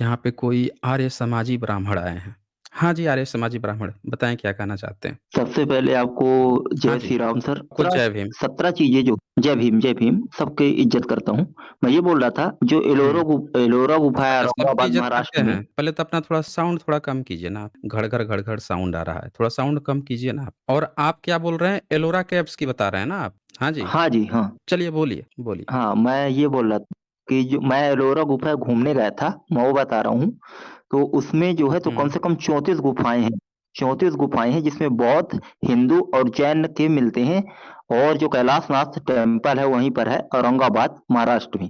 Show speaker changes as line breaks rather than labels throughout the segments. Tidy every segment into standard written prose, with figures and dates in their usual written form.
यहाँ पे कोई आर्य समाजी ब्राह्मण आए हैं। हाँ जी, आर्य समाजी ब्राह्मण, बताएँ क्या कहना चाहते हैं?
सबसे पहले आपको
हाँ
जय
जी,
श्री राम सर।
आपको जय भीम।
17 चीज़ें जो जय भीम, सबकी इज़्ज़त करता हूँ। मैं ये बोल रहा था जो
हुँ।
एलोरा गुफा है
अच्छा, सबकी
औरंगाबाद
इज़्ज़त करते
महाराष्ट्र में।
हैं। पहले तो अपना थोड़ा साउंड थोड़ा कम कीजिए ना आप। घड़-घड़ साउंड आ रहा है। थोड़ा साउंड कम कीजिए ना आप। और आप क्या बोल रहे हैं? एलोरा केव्स की बता रहे हैं ना आप? हाँ जी।
हाँ जी, हाँ।
चलिए बोलिए, बोलिए।
हाँ, मैं ये बोल रहा था कि जो मैं एलोरा गुफा घूमने गया था, मैं वो बता रहा हूँ। तो उसमें जो है तो कम
हुँ।
से कम 34 गुफाएँ हैं। 34 गुफाएँ हैं जिसमें बौद्ध, हिंदू और जैन के मिलते हैं और जो कैलाशनाथ टेम्पल है वहीं पर है औरंगाबाद, महाराष्ट्र में।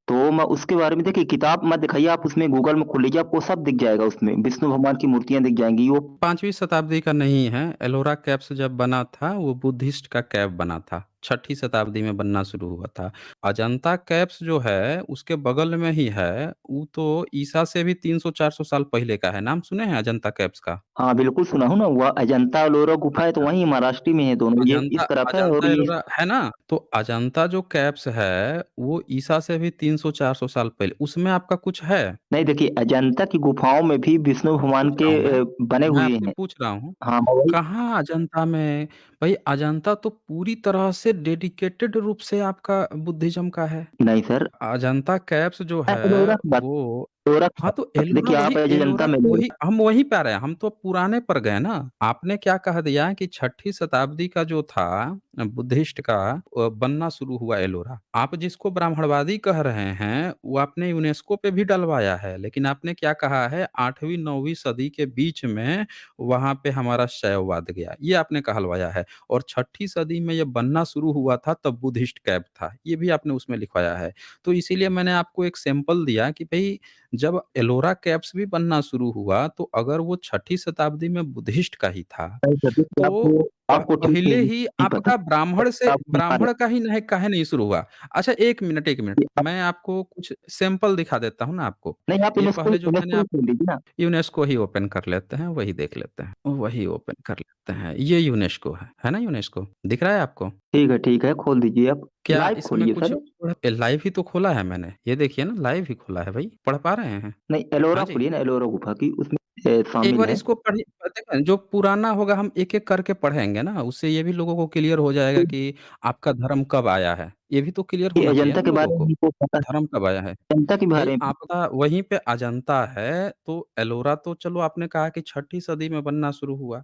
तो मैं उसके बारे में देखिए किताब मत दिखाइए आप उसमें गूगल में खोल लीजिए आपको सब दिख जाएगा उसमें, विष्णु भगवान की मूर्तियाँ दिख जाएँगी वो।
5वीं शताब्दी का नहीं है। एलोरा केव्स जब बना था, वो बुद्धिस्ट का केव बना था। 6ठी शताब्दी में बनना शुरू हुआ था। अजंता केव्स जो है, उसके बगल में ही है। वो तो ईसा से भी 300-400 साल पहले का है। नाम सुने हैं अजंता केव्स का?
हाँ, बिल्कुल सुना हूँ ना, वो अजंता अलोरा गुफा है तो
अच्छा।
वहीं महाराष्ट्र में है दोनों, ये
अजंता
इस तरफ है और
अजंता
ये
एलोरा है ना? तो अजंता जो केव्स है, वो ईसा से भी 300-400 साल पहले उसमें आपका कुछ है?
नहीं देखिए अजंता की गुफाओं में भी विष्णु भगवान
पूछ रहा
के
हूँ मैं।
बने
मैं
हुए
आपसे
हैं।
पूछ रहा हूँ,
हाँ, मैं वही
कहाँ अजंता में? भई अजंता तो पूरी तरह से डेडिकेटेड रूप से आपका बुद्धिज़्म का है।
नहीं सर,
अजंता केव्स जो
मैं
है
एलोरा की बात
वो
एलोरा की
हाँ, तो
बात
एलोरा
देखिए आप
वही
अजंता
एलोरा
में
तो
एलोरा
वही हम वहीं पे आ रहे हैं, हम तो पुराने पर गए ना। आपने क्या कह दिया कि 6ठी शताब्दी का जो था बुद्धिस्ट का बनना शुरू हुआ एलोरा। आप जिसको ब्राह्मणवादी कह रहे हैं, वो आपने यूनेस्को पे भी डलवाया है, लेकिन आपने क्या कहा है 8वीं 9वीं सदी के बीच में वहाँ पे हमारा शैववाद गया, ये आपने कहलवाया है। और 6ठी सदी में ये बनना शुरू हुआ था तब बुद्धिस्ट कैप था, ये भी आपने उसमें लिखवाया है। तो इसीलिए मैंने आपको एक सैंपल दिया कि भई जब एलोरा कैप्स भी बनना शुरू हुआ, तो अगर वो 6ठी शताब्दी में बुद्धिस्ट का ही था,
नहीं सर, देखिए
तो
आपको आपको ठीक
पहले ही
नहीं पता,
आपका
आप बता रहे
ब्राह्मण का ही नहीं काहे नहीं शुरू हुआ? अच्छा 1 मिनट,
हैं कि आप
मैं आपको कुछ सैंपल दिखा देता हूँ ना आपको।
नहीं आप
ये
यूनेस्को
पहले जो मैंने
यूनेस्को ही खोल लीजिए ना।
यूनेस्को ही ओपन कर लेते हैं, वही देख लेते हैं, वही ओपन कर लेते हैं। ये यूनेस्को है ना यूनेस्को? दिख रहा है आपको?
ठीक है, खोल दीजिए आप।
क्या
लाइव
इसमें
खोलिए
कुछ
सर।
लाइव ही तो खोला है मैंने, ये देखिए ना लाइव ही खोला है भई, पढ़ पा रहे हैं?
नहीं
हाँ
एलोरा
जी।
खोलिए ना, एलोरा गुफा की उसमें
एक
शामिल
बार
है।
इसको पढ़िए देखें जो पुराना होगा हम एक-एक करके पढ़ेंगे ना, उससे ये भी लोगों को क्लियर हो जाएगा कि आपका धर्म कब आया है। ये भी तो क्लियर
ये
होना चाहिए
अजंता
ना
के
लोगों
बारे में
को,
हमको पता है,
धर्म कब आया है।
अजंता के
भई
बारे में
आपका वहीं पे अजंता है, तो एलोरा तो चलो आपने कहा कि 6ठी सदी में बनना शुरू हुआ।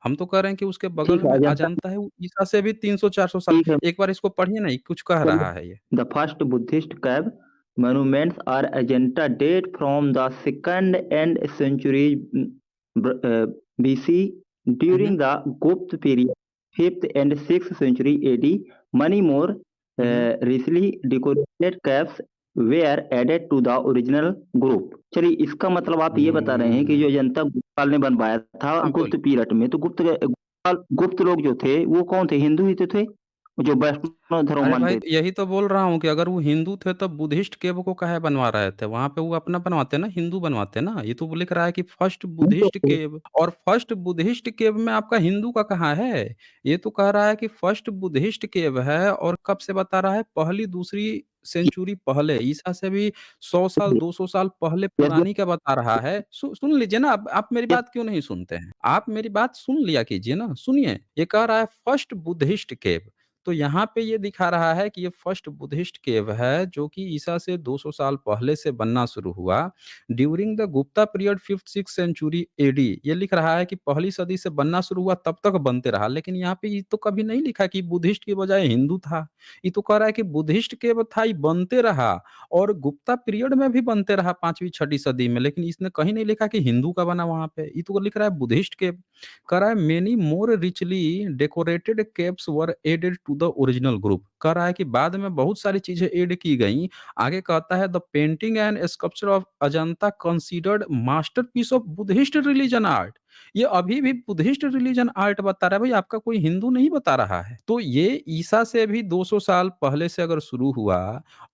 हम तो कह रहे हैं कि उसके बगल
ठीक है,
में
अजंता
अजंता है, वो ईसा से भी 300-400 साल
ठीक है।
एक बार इसको पढ़िए ना, ये कुछ कह
चलिए,
रहा है ये।
the first Buddhist cave monuments are Ajanta date from the second and century BC
hmm,
during
hmm.
the Gupta period, 5th and 6th century AD. Many more
hmm, hmm.
richly decorated caves were added to the original group. चलिए इसका मतलब आप ये बता रहे हैं कि जो
हुँ।
अजंता गुप्तकाल ने बनवाया था
हाँ,
गुप्त
बोलिए।
पीरियड में तो गुप्त लोग जो थे वो कौन थे हिंदू ही तो थे जो वैष्णव धर्म
अरे भाई,
मानते थे।
यही तो बोल रहा हूँ कि अगर वो हिंदू थे तब बुद्धिस्ट केव को काहे बनवा रहे थे? वहाँ पे वो अपना बनवाते ना, हिंदू बनवाते ना। ये तो वो लिख रहा है कि फर्स्ट
नहीं
बुद्धिस्ट
तो
केव और फर्स्ट बुद्धिस्ट केव में आपका हिंदू का कहाँ है? ये तो कह रहा है कि फर्स्ट बुद्धिस्ट केव है और कब से बता रहा है पहली दूसरी सेंचुरी पहले, ईसा से भी 100 साल 200 साल पहले
यस
पुरानी का बता रहा है। सुन लीजिए ना, अब आप मेरी
यस
बात क्यों नहीं सुनते हैं? आप मेरी बात सुन लिया कीजिए ना, सुनिए। ये कह रहा है फर्स्ट बुद्धिस्ट केव। तो यहाँ पे ये दिखा रहा है कि ये फर्स्ट बुद्धिस्ट केव है जो कि ईसा से 200 साल पहले से बनना शुरू हुआ। During the Gupta period 5th-6th century AD ये लिख रहा है कि पहली सदी से बनना शुरू हुआ तब तक बनते रहा। लेकिन यहाँ पे ये तो कभी नहीं लिखा कि बुद्धिस्ट की बजाय हिंदू था। ये तो कह रहा है कि बुद्धिस्ट केव था ये बनते रहा और गुप्ता पीरियड में भी बनते रहा 5वीं 6ठी सदी में। लेकिन इसने कहीं नहीं लिखा कि हिंदू का बना वहाँ पे। ये तो लिख रहा है बुद्धिस्ट केव। कह रहा है many more richly decorated caves were added to the original group कह रहा है कि बाद में बहुत सारी चीजें ऐड की गई आगे कहता है the painting and sculpture of Ajanta considered masterpiece of Buddhist religion art ये अभी भी बुद्धिस्ट रिलीजन आर्ट बता रहा है भाई आपका कोई हिंदू नहीं बता रहा है तो ये ईसा से भी 200 साल पहले से अगर शुरू हुआ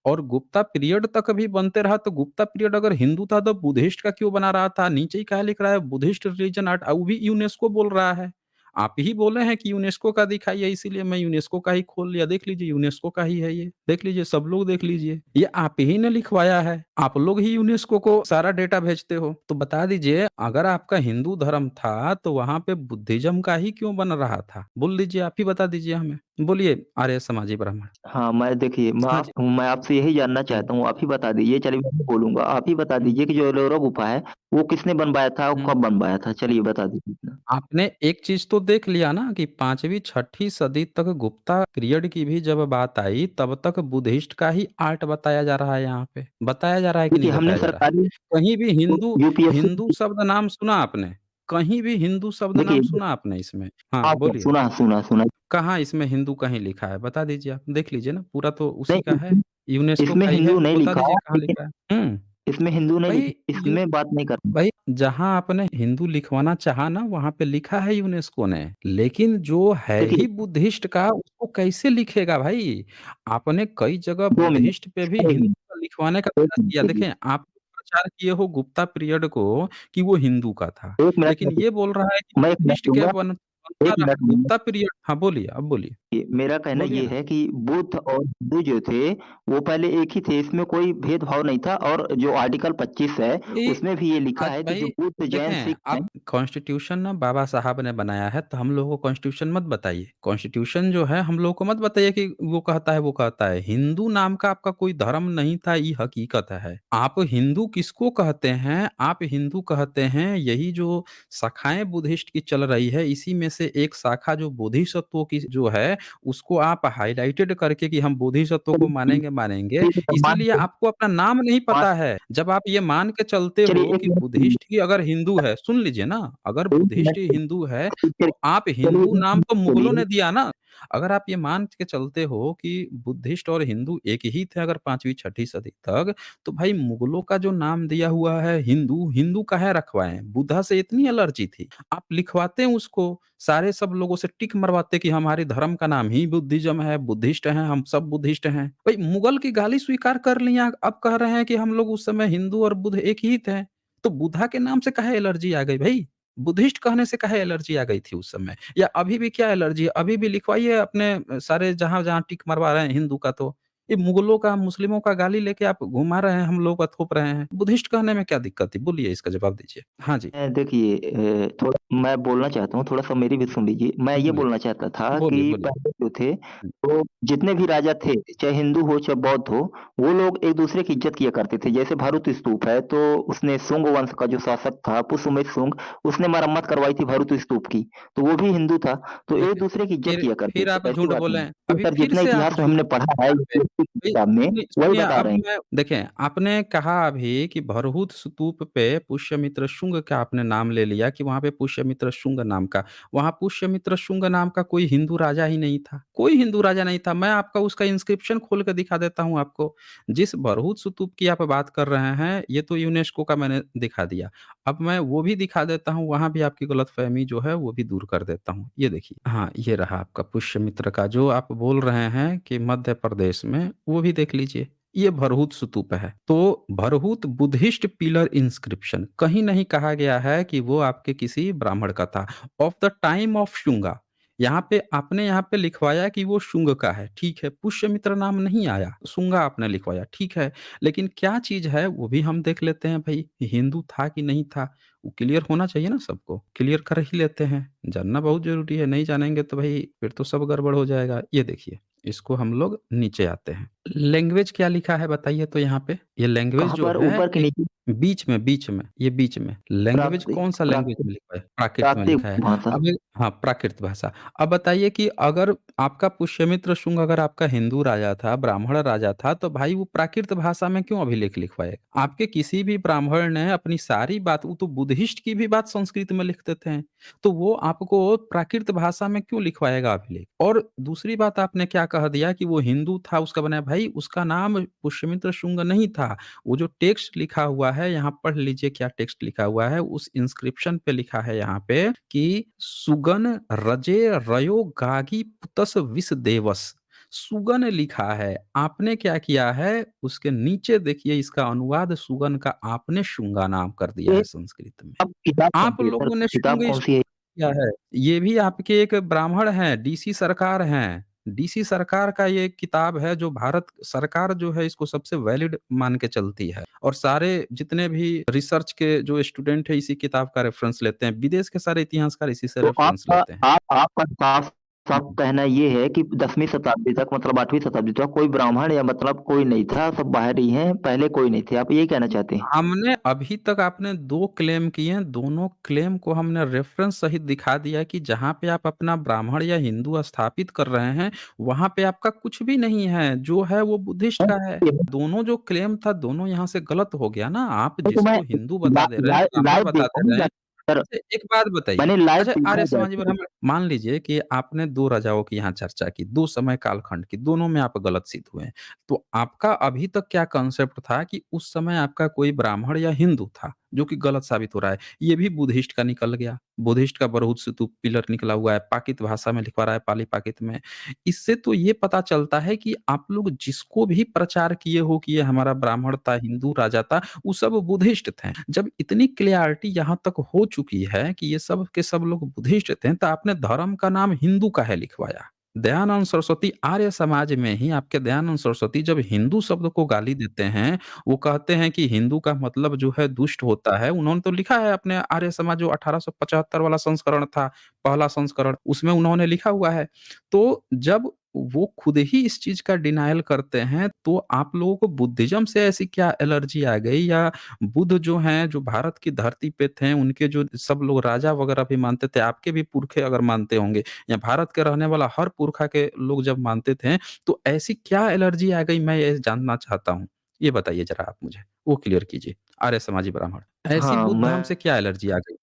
और गुप्ता पीरियड तक भी बनते रहा तो गुप्ता पीरियड अगर हिंदू था तो बुद्धिस्ट का क्यों बना रहा था नीचे ही क्या लिख रहा है बुद्धिस्ट रिलीजन आर्ट वो भी यूनेस्को बोल रहा है आप ही बोले हैं कि यूनेस्को का दिखाइए, इसीलिए मैं यूनेस्को का ही खोल लिया। देख लीजिए यूनेस्को का ही है ये। देख लीजिए, सब लोग देख लीजिए। ये आप ही ने लिखवाया है। आप लोग ही यूनेस्को को सारा डेटा भेजते हो। तो बता दीजिए, अगर आपका हिंदू धर्म था तो वहाँ पे बुद्धिज़्म का ही क्यों बन रहा था? बोल दीजिए, आप ही बता दीजिए हमें। बोलिए, आर्य समाजी ब्राह्मण।
हाँ, मैं देखिए
हाँ जी।
मैं आपसे यही जानना
हुँ,
चाहता हूँ, आप ही बता दीजिए, चलिए मैं नहीं बोलूँगा, आप ही बता
हुँ,
दीजिए कि जो एलोरा गुफ़ा है, वो किसने बनवाया था और
हुँ।
कब बनवाया था? चलिए बता दीजिए इतना।
आपने एक चीज़ तो देख लिया ना कि 5वीं-6ठी सदी तक गुप्ता पीरियड की भी जब बात आई, तब तक बुद्धिस्ट का ही आर्ट बताया जा रहा है यहाँ पे। बताया जा रहा है कि नहीं
देखिए हमने
बताया जा रहा है?
सरकारी
कहीं भी हिंदू
यूपीएससी
हिंदू शब्द नाम सुना आपने? कहीं भी हिंदू शब्द नाम
देखिए
सुना आपने इसमें? हाँ,
हाँ,
बोलिए।
सुना।
कहाँ इसमें हिंदू कहीं लिखा है? बता दीजिए आप। देख लीजिए ना, पूरा तो उसी का
नहीं,
है, यूनेस्को
इसमें
का ही है।
हिंदू नहीं
बता
लिखा
दीजिए
है,
कहाँ
लेकिन
लिखा है? हुँ।
इसमें हिंदू नहीं लिखा,
भाई यू
इसमें बात नहीं कर रहे हैं।
भाई जहाँ आपने हिंदू लिखवाना चाहा ना, वहाँ पे लिखा है यूनेस्को ने। लेकिन जो है
देखिए
ही बुद्धिस्ट का, उसको कैसे लिखेगा भाई? आपने कई जगह
2 मिनट,
बुद्धिस्ट पे भी
1
हिंदू
मिनट,
का लिखवाने का
1
प्रयास
मिनट
किया।
देखिए,
देखें, आप प्रचार किए हो गुप्ता पीरियड को कि वो हिंदू का था।
1 मिनट
लेकिन ये बोल रहा है कि
मैं 1 मिनट
बुद्धिस्ट के
दूँगा,
बनता
1
रहा
मिनट दूँगा।
गुप्ता पीरियड। हाँ, बोलिए, अब बोलिए।
मेरा कहना
बोलिए
ये
ना।
है कि बुद्ध और हिंदू जो थे, वो पहले एक ही थे, इसमें कोई भेदभाव नहीं था और जो आर्टिकल 25 है,
भाई
उसमें भी ये लिखा है कि जो
भाई
बुद्ध, जैन,
देखें,
सिख हैं।
आप कॉन्स्टिट्यूशन ना बाबा साहब ने बनाया है, तो हम लोगों को कॉन्स्टिट्यूशन मत बताइए। कॉन्स्टिट्यूशन जो है हम लोगों को मत बताइए कि वो कहता है, वो कहता है। हिंदू नाम का आपका कोई धर्म नहीं था, ये हकीकत है। आप हिंदू किसको कहते हैं? आप हिंदू कहते हैं यही जो शाखाएँ बुद्धिस्ट की चल रही है, इसी में से एक शाखा जो बोधिसत्वों की जो है, उसको आप हाइलाइटेड करके कि हम बोधिसत्वों को
चलिए
मानेंगे, मानेंगे।
चलिए सम्मान
इसीलिए
के
आपको अपना नाम नहीं
मान
पता है। जब आप ये मान के चलते
चलिए
हो
1
कि
मिनट सुनिए,
बुद्धिस्ट ही अगर हिंदू है, सुन लीजिए ना, अगर
1
बुद्धिस्ट
मिनट
ही हिंदू है,
सुनिए,
तो आप
चलिए
हिंदू
1
नाम
मिनट
तो मुगलों
सुनिए।
ने दिया ना। अगर आप ये मान के चलते हो कि बुद्धिस्ट और हिंदू एक ही थे अगर 5वीं-6ठी सदी तक, तो भाई मुगलों का जो नाम दिया हुआ है हिंदू, हिंदू काहे रखवाएँ? बुद्धा से इतनी एलर्जी थी। आप लिखवाते उसको, सारे सब लोगों से टिक मरवाते कि हमारे धर्म का नाम ही बुद्धिज़्म है, बुद्धिस्ट हैं, हम सब बुद्धिस्ट हैं। भाई मुगल की गाली स्वीकार कर लिया, अब कह रहे हैं कि हम लोग उस समय हिंदू और बुद्ध एक ही थे। तो बुद्धा के नाम से काहे एलर्जी आ गई भई? बुद्धिस्ट कहने से काहे एलर्जी आ गई थी उस समय? या अभी भी क्या एलर्जी है? अभी भी लिखवाइए अपने सारे जहाँ-जहाँ टिक मरवा रहे हैं हिंदू का तो। ये मुगलों का, मुस्लिमों का गाली लेके आप घुमा रहे हैं, हम लोग पर थोप रहे हैं। बुद्धिस्ट कहने में क्या दिक्कत थी? बोलिए, इसका जवाब दीजिए। हाँ जी,
देखिए थोड़ा मैं बोलना चाहता हूँ, थोड़ा-सा मेरी भी सुन लीजिए। मैं ये
बोलिए,
बोलना चाहता था
बोलिए,
कि
बोलिए।
पहले जो थे,
हुँ,
तो जितने भी राजा थे, चाहे हिंदू हो, चाहे बौद्ध हो, वो लोग एक-दूसरे की इज़्ज़त किया करते थे। जैसे भरूच स्तूप है, तो उसने शुंग वंश का जो शासक था, पुष्यमित्र शुंग, उसने मरम्मत करवाई थी भरूच स्तूप की, तो वो भी हिंदू था। तो
देखिए,
एक-दूसरे की इज़्ज़त
फिर
किया करते
फिर
थे,
आप
ऐसी
झूठ
बात
बोले
नहीं
हैं।
है।
अभी
सर
फिर
जितना
से आप
इतिहास में
झूठ
हमने
बोल
पढ़ा
रहे
है,
हैं यहाँ पे।
यूपीएससी की
भई
किताब में, वही
सुनिए,
बता
अब
रहे हैं।
मैं देखें, आपने कहा अभी कि भरहुत स्तूप पे पुष्यमित्र शुंग का आपने नाम ले लिया कि वहाँ पे पुष्यमित्र शुंग नाम का। वहाँ पुष्यमित्र शुंग नाम का कोई हिंदू राजा ही नहीं था। कोई हिंदू राजा नहीं था। मैं आपका उसका इंस्क्रिप्शन खोल के दिखा देता हूँ आपको। जिस भरहुत स्तूप की आप बात कर रहे हैं, ये तो यूनेस्को का मैंने दिखा दिया। अब मैं वो भी दिखा देता हूँ, वहाँ भी आपकी गलतफ़हमी जो है वो भी दूर कर देता हूँ। ये देखिए, हाँ, ये रहा आपका पुष्यमित्र का जो आप बोल रहे हैं कि मध्य प्रदेश में, वो भी देख लीजिए। ये भरहुत स्तूप है। तो भरहुत बुद्धिस्ट पिलर इंस्क्रिप्शन, कहीं नहीं कहा गया है कि वो आपके किसी ब्राह्मण का था। Of the time of Shunga, यहाँ पे आपने यहाँ पे लिखवाया कि वो शुंग का है, ठीक है। पुष्यमित्र नाम नहीं आया, शुंगा आपने लिखवाया, ठीक है। लेकिन क्या चीज़ है वो भी हम देख लेते हैं भई, हिंदू था कि नहीं था? वो क्लियर होना चाहिए ना सबको, क्लियर कर ही लेते हैं। जानना बहुत ज़रूरी है, नहीं जानेंगे तो भई फिर तो सब गड़बड़ हो जाएगा। ये देखिए, इसको हम लोग नीचे आते हैं। लैंग्वेज क्या लिखा है बताइए तो यहाँ पे? ये लैंग्वेज
कहाँ
जो
पर
है
ऊपर के
एक
नीचे
बीच में, ये बीच में। लैंग्वेज
प्राप्त
कौन-सा लैंग्वेज
प्राप्त
में लिखा है? प्राकृत में
प्राकृतिक
लिखा है।
भाषा।
अब हाँ, प्राकृत भाषा। अब बताइए कि अगर आपका पुष्यमित्र शुंग अगर आपका हिंदू राजा था, ब्राह्मण राजा था, तो भाई वो प्राकृत भाषा में क्यों अभिलेख लिखवाएगा? आपके किसी भी ब्राह्मण ने अपनी सारी बात, वो तो बुद्धिस्ट की भी बात संस्कृत में लिख देते हैं। तो वो आपको प्राकृत भाषा में क्यों लिखवाएगा अभिलेख? और दूसरी बात आपने क्या कह दिया कि वो हिंदू था उसका बनाया, भाई उसका नाम पुष्यमित्र शुंग नहीं था। वो जो टेक्स्ट लिखा हुआ है, यहाँ पढ़ लीजिए क्या टेक्स्ट लिखा हुआ है। उस इंस्क्रिप्शन पे लिखा है यहाँ पे कि सुगन रजे रयो गागी पुतस विष देवस। सुगन लिखा है, आपने क्या किया है, उसके नीचे देखिए इसका अनुवाद सुगन का आपने शुंगा नाम कर दिया
ये
है संस्कृत में।
अब किताब
आप
कौन-सी है सर?
लोगों ने
किताब
शुंग
कौन-सी है?
किया है। ये भी आपके एक ब्राह्मण हैं, डीसी सरकार हैं। डीसी सरकार का ये किताब है जो भारत सरकार जो है इसको सबसे वैलिड मान के चलती है और सारे जितने भी रिसर्च के जो स्टूडेंट हैं इसी किताब का रेफ़रेंस लेते हैं। विदेश के सारे इतिहासकार इसी से
तो
रेफ़रेंस
आपका
लेते हैं।
आपका साफ साफ
हुँ।
कहना ये है कि 10वीं शताब्दी तक मतलब 8वीं शताब्दी तक कोई ब्राह्मण या मतलब कोई नहीं था, सब बाहर ही हैं, पहले कोई नहीं थे। आप यही कहना चाहते हैं?
हमने अभी तक आपने 2 क्लेम किए हैं, दोनों क्लेम को हमने रेफ़रेंस सहित दिखा दिया कि जहाँ पे आप अपना ब्राह्मण या हिंदू स्थापित कर रहे हैं, वहाँ पे आपका कुछ भी नहीं है, जो है वो बुद्धिस्ट का है। दोनों जो क्लेम था, दोनों यहाँ से गलत हो गया ना, आप
नहीं तो मैं
जिसको हिंदू बता दे रहे हैं, ब्राह्मण
लाइव
बताते
देखा हूँ
रहे हैं।
सर,
अच्छा, एक बात बताइए,
मैंने लाइव
अच्छा
देखा
आर्य
है
समाजी
बैठ के।
ब्राह्मण मान लीजिए कि आपने 2 राजाओं की यहाँ चर्चा की, 2 समय कालखंड की, दोनों में आप गलत सिद्ध हुए हैं। तो आपका अभी तक क्या कांसेप्ट था कि उस समय आपका कोई ब्राह्मण या हिंदू था, जो कि गलत साबित हो रहा है। ये भी बुद्धिस्ट का निकल गया। बुद्धिस्ट का बरहुत पिलर निकला हुआ है, पाकित भाषा में लिखवा रहा है, पाली पाकित में। इससे तो ये पता चलता है कि आप लोग जिसको भी प्रचार किए हो कि ये हमारा ब्राह्मण था, हिंदू राजा था, वो सब बुद्धिस्ट थे। जब इतनी क्लैरिटी यहाँ तक हो चुकी है कि ये सब के सब लोग बुद्धिस्ट थे, तो आपने धर्म का नाम हिंदू काहे लिखवाया? दयानंद सरस्वती आर्य समाज में ही आपके दयानंद सरस्वती जब हिंदू शब्द को गाली देते हैं, वो कहते हैं कि हिंदू का मतलब जो है दुष्ट होता है। उन्होंने तो लिखा है अपने आर्य समाज जो 1875 वाला संस्करण था, पहला संस्करण, उसमें उन्होंने लिखा हुआ है। तो जब वो खुद ही इस चीज़ का डिनायल करते हैं, तो आप लोगों को बुद्धिज़्म से ऐसी क्या एलर्जी आ गई या बुद्ध जो हैं, जो भारत की धरती पे थे, उनके जो सब लोग राजा वगैरह भी मानते थे, आपके भी पुरखे अगर मानते होंगे या भारत के रहने वाला हर पुरखा के लोग जब मानते थे, तो ऐसी क्या एलर्जी आ गई मैं ये जानना चाहता हूँ? ये बताइए ज़रा आप मुझे, वो क्लियर कीजिए। आर्य समाजी ब्राह्मण, ऐसी
हाँ,
बुद्ध धर्म
मैं
से क्या एलर्जी आ गई?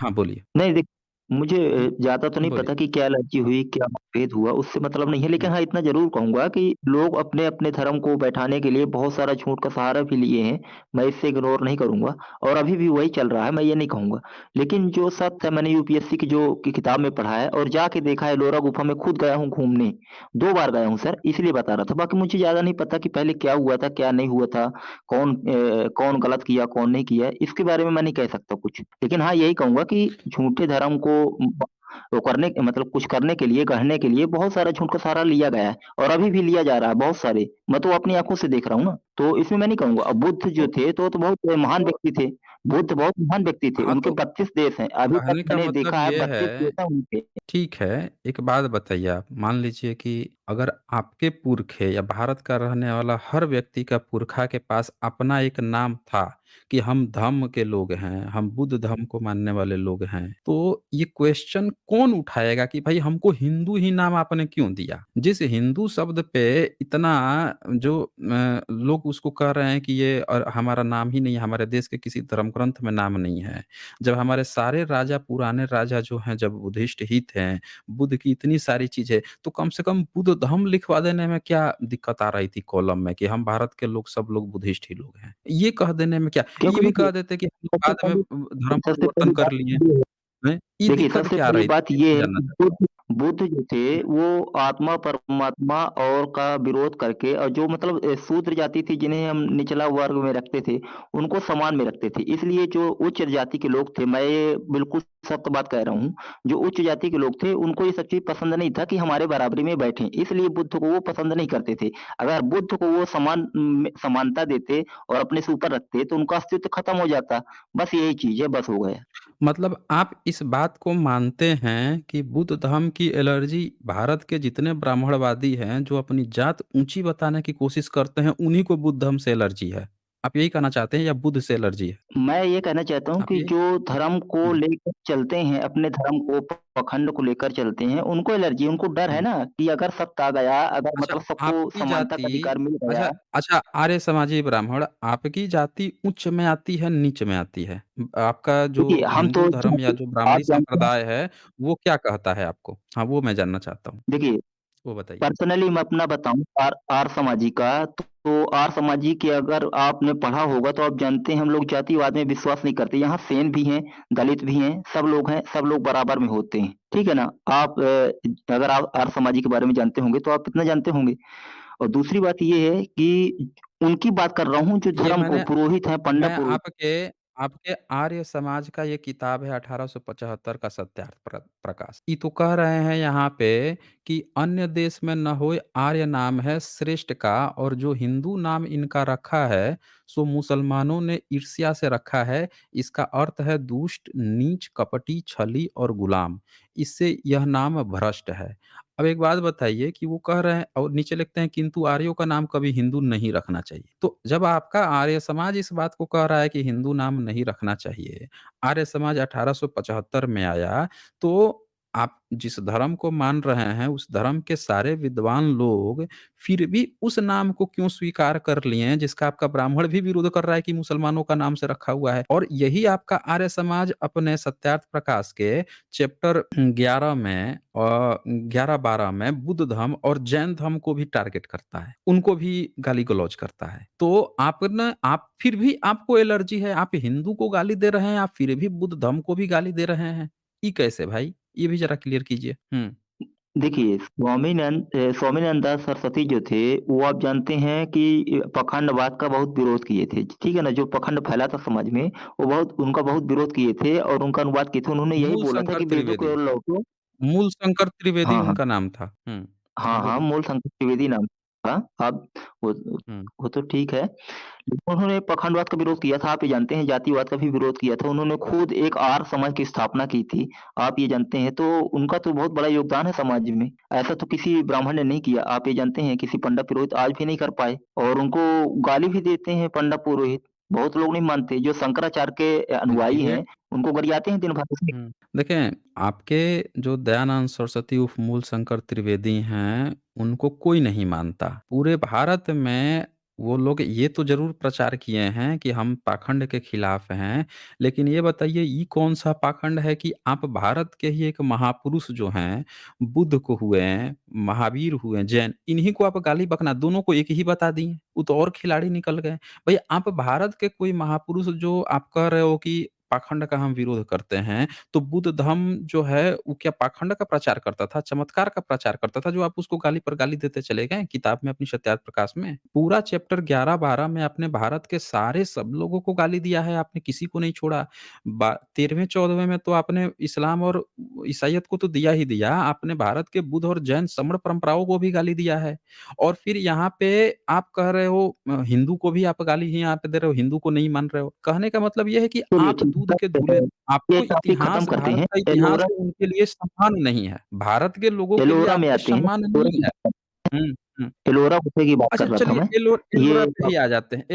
हाँ, बोलिए।
नहीं देख मुझे
हुँ,
ज़्यादा तो नहीं
बोलिए।
पता कि क्या एलर्जी हुई, क्या मतभेद हुआ, उससे मतलब नहीं है। लेकिन
हुँ,
हाँ, इतना ज़रूर कहूँगा कि लोग अपने-अपने धर्म को बैठाने के लिए बहुत सारा झूठ का सहारा भी लिए हैं। मैं इससे इग्नोर नहीं करूँगा और अभी भी वही चल रहा है, मैं ये नहीं कहूँगा। लेकिन जो सत्य है मैंने यूपीएससी की किताब में पढ़ा है और जाके देखा है, एलोरा गुफा में खुद गया हूँ घूमने। 2 बार गया हूँ सर, इसलिए बता रहा था। बाकी मुझे ज़्यादा नहीं पता कि पहले क्या हुआ था, क्या नहीं हुआ था, कौन गलत किया, कौन नहीं किया, इसके बारे में मैं नहीं कह सकता कुछ। लेकिन हाँ, यही कहूँगा कि झूठे धर्म को वो करने मतलब कुछ करने के लिए, गढ़ने के लिए बहुत सारा झूठ का सहारा लिया गया है और अभी भी लिया जा रहा है बहुत सारे। मैं तो अपनी आँखों से देख रहा हूँ ना, तो इसमें मैं नहीं कहूँगा। अब बुद्ध जो
तो
थे तो बहुत महान
तो
व्यक्ति थे। बुद्ध बहुत महान व्यक्ति थे,
हाँ,
उनके
तो
32 देश हैं। अभी तक
कहने का
मैंने
मतलब
देखा है
ये
32 देश
है
हैं उनके।
ठीक है, एक बात बताइए आप, मान लीजिए कि अगर आपके पुरखे या भारत का रहने वाला हर व्यक्ति का पुरखा के पास अपना एक नाम था कि हम धम्म के लोग हैं, हम बुद्ध धर्म को मानने वाले लोग हैं, तो ये क्वेश्चन कौन उठाएगा कि भाई हमको हिंदू ही नाम आपने क्यों दिया? जिस हिंदू शब्द पे इतना जो लोग उसको कह रहे हैं कि ये और हमारा नाम ही नहीं है, हमारे देश के किसी धर्म ग्रंथ में नाम नहीं है। जब हमारे सारे राजा पुराने राजा जो हैं जब बुद्धिस्ट ही थे, बुद्ध की इतनी सारी चीज़ें, तो कम से कम बुद्ध धम्म लिखवा देने में क्या दिक्कत आ रही थी कॉलम में कि हम भारत के लोग सब लोग बुद्धिस्ट ही लोग हैं। ये कह देने में क्या ये
क्योंकि
भी
देखिए
कह देते कि हम लोग
सबसे
बाद में
पहली
धर्म
सबसे
परिवर्तन
पहली
कर
बात
लिए
ये है
हैं। ये
देखिए,
दिक्कत
सबसे
क्या आ
पहली
रही थी?
बात
ये
ये
मैं
है
जानना
कि
चाहता
बुद्ध जो थे,
हूँ।
वो आत्मा, परमात्मा और का विरोध करके और जो मतलब शूद्र जाति थी, जिन्हें हम निचला वर्ग में रखते थे, उनको समान में रखते थे। इसलिए जो उच्च जाति के लोग थे, मैं ये बिल्कुल सत्य बात कह रहा हूँ, जो उच्च जाति के लोग थे, उनको ये सब चीज़ पसंद नहीं था कि हमारे बराबरी में बैठें, इसलिए बुद्ध को वो पसंद नहीं करते थे। अगर बुद्ध को वो समानता देते और अपने से ऊपर रखते, तो उनका अस्तित्व खत्म हो जाता। बस यही चीज़ है, बस हो गया।
मतलब आप इस बात को मानते हैं कि बुद्ध धर्म की एलर्जी भारत के जितने ब्राह्मणवादी हैं, जो अपनी जात ऊँची बताने की कोशिश करते हैं, उन्हीं को बुद्ध धर्म से एलर्जी है। आप यही कहना चाहते हैं या बुद्ध से एलर्जी है?
मैं ये कहना चाहता हूँ
आप
कि
ये
जो धर्म को
हुँ,
लेकर चलते हैं, अपने धर्म को पखंड को लेकर चलते हैं, उनको एलर्जी है, उनको डर है
हुँ।
ना कि अगर सत्य आ गया, अगर
अच्छा
मतलब सबको
आपकी
समानता का
जाति
अधिकार मिल
अच्छा
गया।
अच्छा आर्य समाजी ब्राह्मण आपकी जाति उच्च में आती है, नीच में आती है? आपका जो
देखिए, हम
हिंदू
तो
धर्म या
जानते
जो
आप
ब्राह्मणी
जानते हैं
संप्रदाय है, वो क्या कहता है आपको? हाँ, वो मैं जानना चाहता हूँ।
देखिए
वो बताइए।
पर्सनली मैं अपना बताऊँ आर्य समाजी का, तो आर्य समाजी की अगर आपने पढ़ा होगा तो आप जानते हैं हम लोग जातिवाद में विश्वास नहीं करते। यहाँ सेन भी हैं, दलित भी हैं, सब लोग बराबर में होते हैं। ठीक है ना? अगर आप आर्य समाजी के बारे में जानते होंगे तो आप इतना जानते होंगे। और दूसरी बात ये है कि उनकी बात कर रहा हूँ जो
ये
धर्म को
मैंने
पुरोहित हैं, पंडा
मैं
पुरोहित।
आपके आपके आर्य समाज का ये किताब है 1875 का सत्यार्थ प्रकाश। ये तो कह रहे हैं यहाँ पे कि अन्य देश में न होए आर्य नाम है श्रेष्ठ का, और जो हिंदू नाम इनका रखा है सो मुसलमानों ने ईर्ष्या से रखा है। इसका अर्थ है दुष्ट, नीच, कपटी, छली और गुलाम। इससे यह नाम भ्रष्ट है। अब एक बात बताइए कि वो कह रहे हैं और नीचे लिखते हैं किंतु आर्यों का नाम कभी हिंदू नहीं रखना चाहिए। तो जब आपका आर्य समाज इस बात को कह रहा है कि हिंदू नाम नहीं रखना चाहिए, आर्य समाज 1875 में आया, तो आप जिस धर्म को मान रहे हैं उस धर्म के सारे विद्वान लोग फिर भी उस नाम को क्यों स्वीकार कर लिए हैं जिसका आपका ब्राह्मण भी विरोध कर रहा है कि मुसलमानों का नाम से रखा हुआ है। और यही आपका आर्य समाज अपने सत्यार्थ प्रकाश के चैप्टर 11 में 11-12 में बुद्ध धर्म और जैन धर्म को भी टारगेट करता है। उनको भी गाली-गलौज करता है। तो आप फिर भी आपको एलर्जी है, आप हिंदू को गाली दे रहे हैं, आप फिर भी बुद्ध धर्म को भी गाली दे रहे हैं। ये कैसे भाई? ये भी ज़रा क्लियर कीजिए। हुँ।
देखिए, स्वामीनंदा सरस्वती जो थे, वो आप जानते हैं कि पाखंडवाद का बहुत विरोध किए थे, ठीक है ना? जो पाखंड फैला था समाज में, वो बहुत उनका बहुत विरोध किए थे और उनका अनुवाद किए थे। उन्होंने यही
मूल
बोला था
शंकर
कि वेदों की
त्रिवेदी।
ओर लौटो।
मूल शंकर त्रिवेदी
हाँ, हाँ।
उनका नाम था। हुँ। हाँ,
हाँ, हाँ,
बोलिए।
मूल शंकर त्रिवेदी नाम था। अब वो
हुँ।
वो तो ठीक है। लेकिन उन्होंने पाखंडवाद का विरोध किया था, आप ये जानते हैं, जातिवाद का भी विरोध किया था। उन्होंने खुद एक आर्य समाज की स्थापना की थी, आप ये जानते हैं। तो उनका तो बहुत बड़ा योगदान है समाज में। ऐसा तो किसी ब्राह्मण ने नहीं किया, आप ये जानते हैं, किसी पंडित पुरोहित आज भी नहीं कर पाए और उनको गाली भी देते हैं पंडित पुरोहित। बहुत लोग नहीं मानते, जो शंकराचार्य के अनुयायी
देखिए।
हैं, उनको गरियाते हैं दिन भर।
हुँ। देखें, आपके जो दयानंद सरस्वती उर्फ मूल शंकर त्रिवेदी हैं, उनको कोई नहीं मानता। पूरे भारत में वो लोग ये तो ज़रूर प्रचार किए हैं कि हम पाखंड के खिलाफ हैं, लेकिन ये बताइए ये कौन-सा पाखंड है कि आप भारत के ही एक महापुरुष जो हैं, बुद्ध को हुए, महावीर हुए, जैन, इन्हीं को आप गाली-बकना दोनों को एक ही बता दिए। वो तो और खिलाड़ी निकल गए। भई आप भारत के कोई महापुरुष जो आप कह रहे हो कि पाखंड का हम विरोध करते हैं, तो बुद्ध धम्म जो है वो क्या पाखंड का प्रचार करता था, चमत्कार का प्रचार करता था जो आप उसको गाली पर गाली देते चले गए किताब में अपनी सत्यार्थ प्रकाश में? पूरा चैप्टर 11-12 में आपने भारत के सारे सब लोगों को गाली दिया है, आपने किसी को नहीं छोड़ा। बा 13वें-14वें में तो आपने इस्लाम और ईसाईयत को तो दिया ही दिया, आपने भारत के बुद्ध और जैन श्रमण परंपराओं को भी गाली दिया है। और फिर यहाँ पे आप कह रहे हो हिंदू को भी आप गाली ही यहाँ पे दे रहे हो, हिंदू को नहीं मान रहे हो। कहने का मतलब ये है कि
चलिए
आप
ठीक
दूध के
है,
दूल्हे,
ये
आपको
टॉपिक खत्म
इतिहास,
करते
भारत
हैं।
का इतिहास
एलोरा
उनके लिए सम्मान नहीं है। भारत के लोगों के लिए
एलोरा में
आपके
आते हैं।
सम्मान
एलोरा
नहीं
की
है। हुँ, हुँ।
एलोरा गुफे की बात
अच्छा
कर रहा था
चलिए
मैं।
एलोरा
ये
पे ही आ जाते हैं,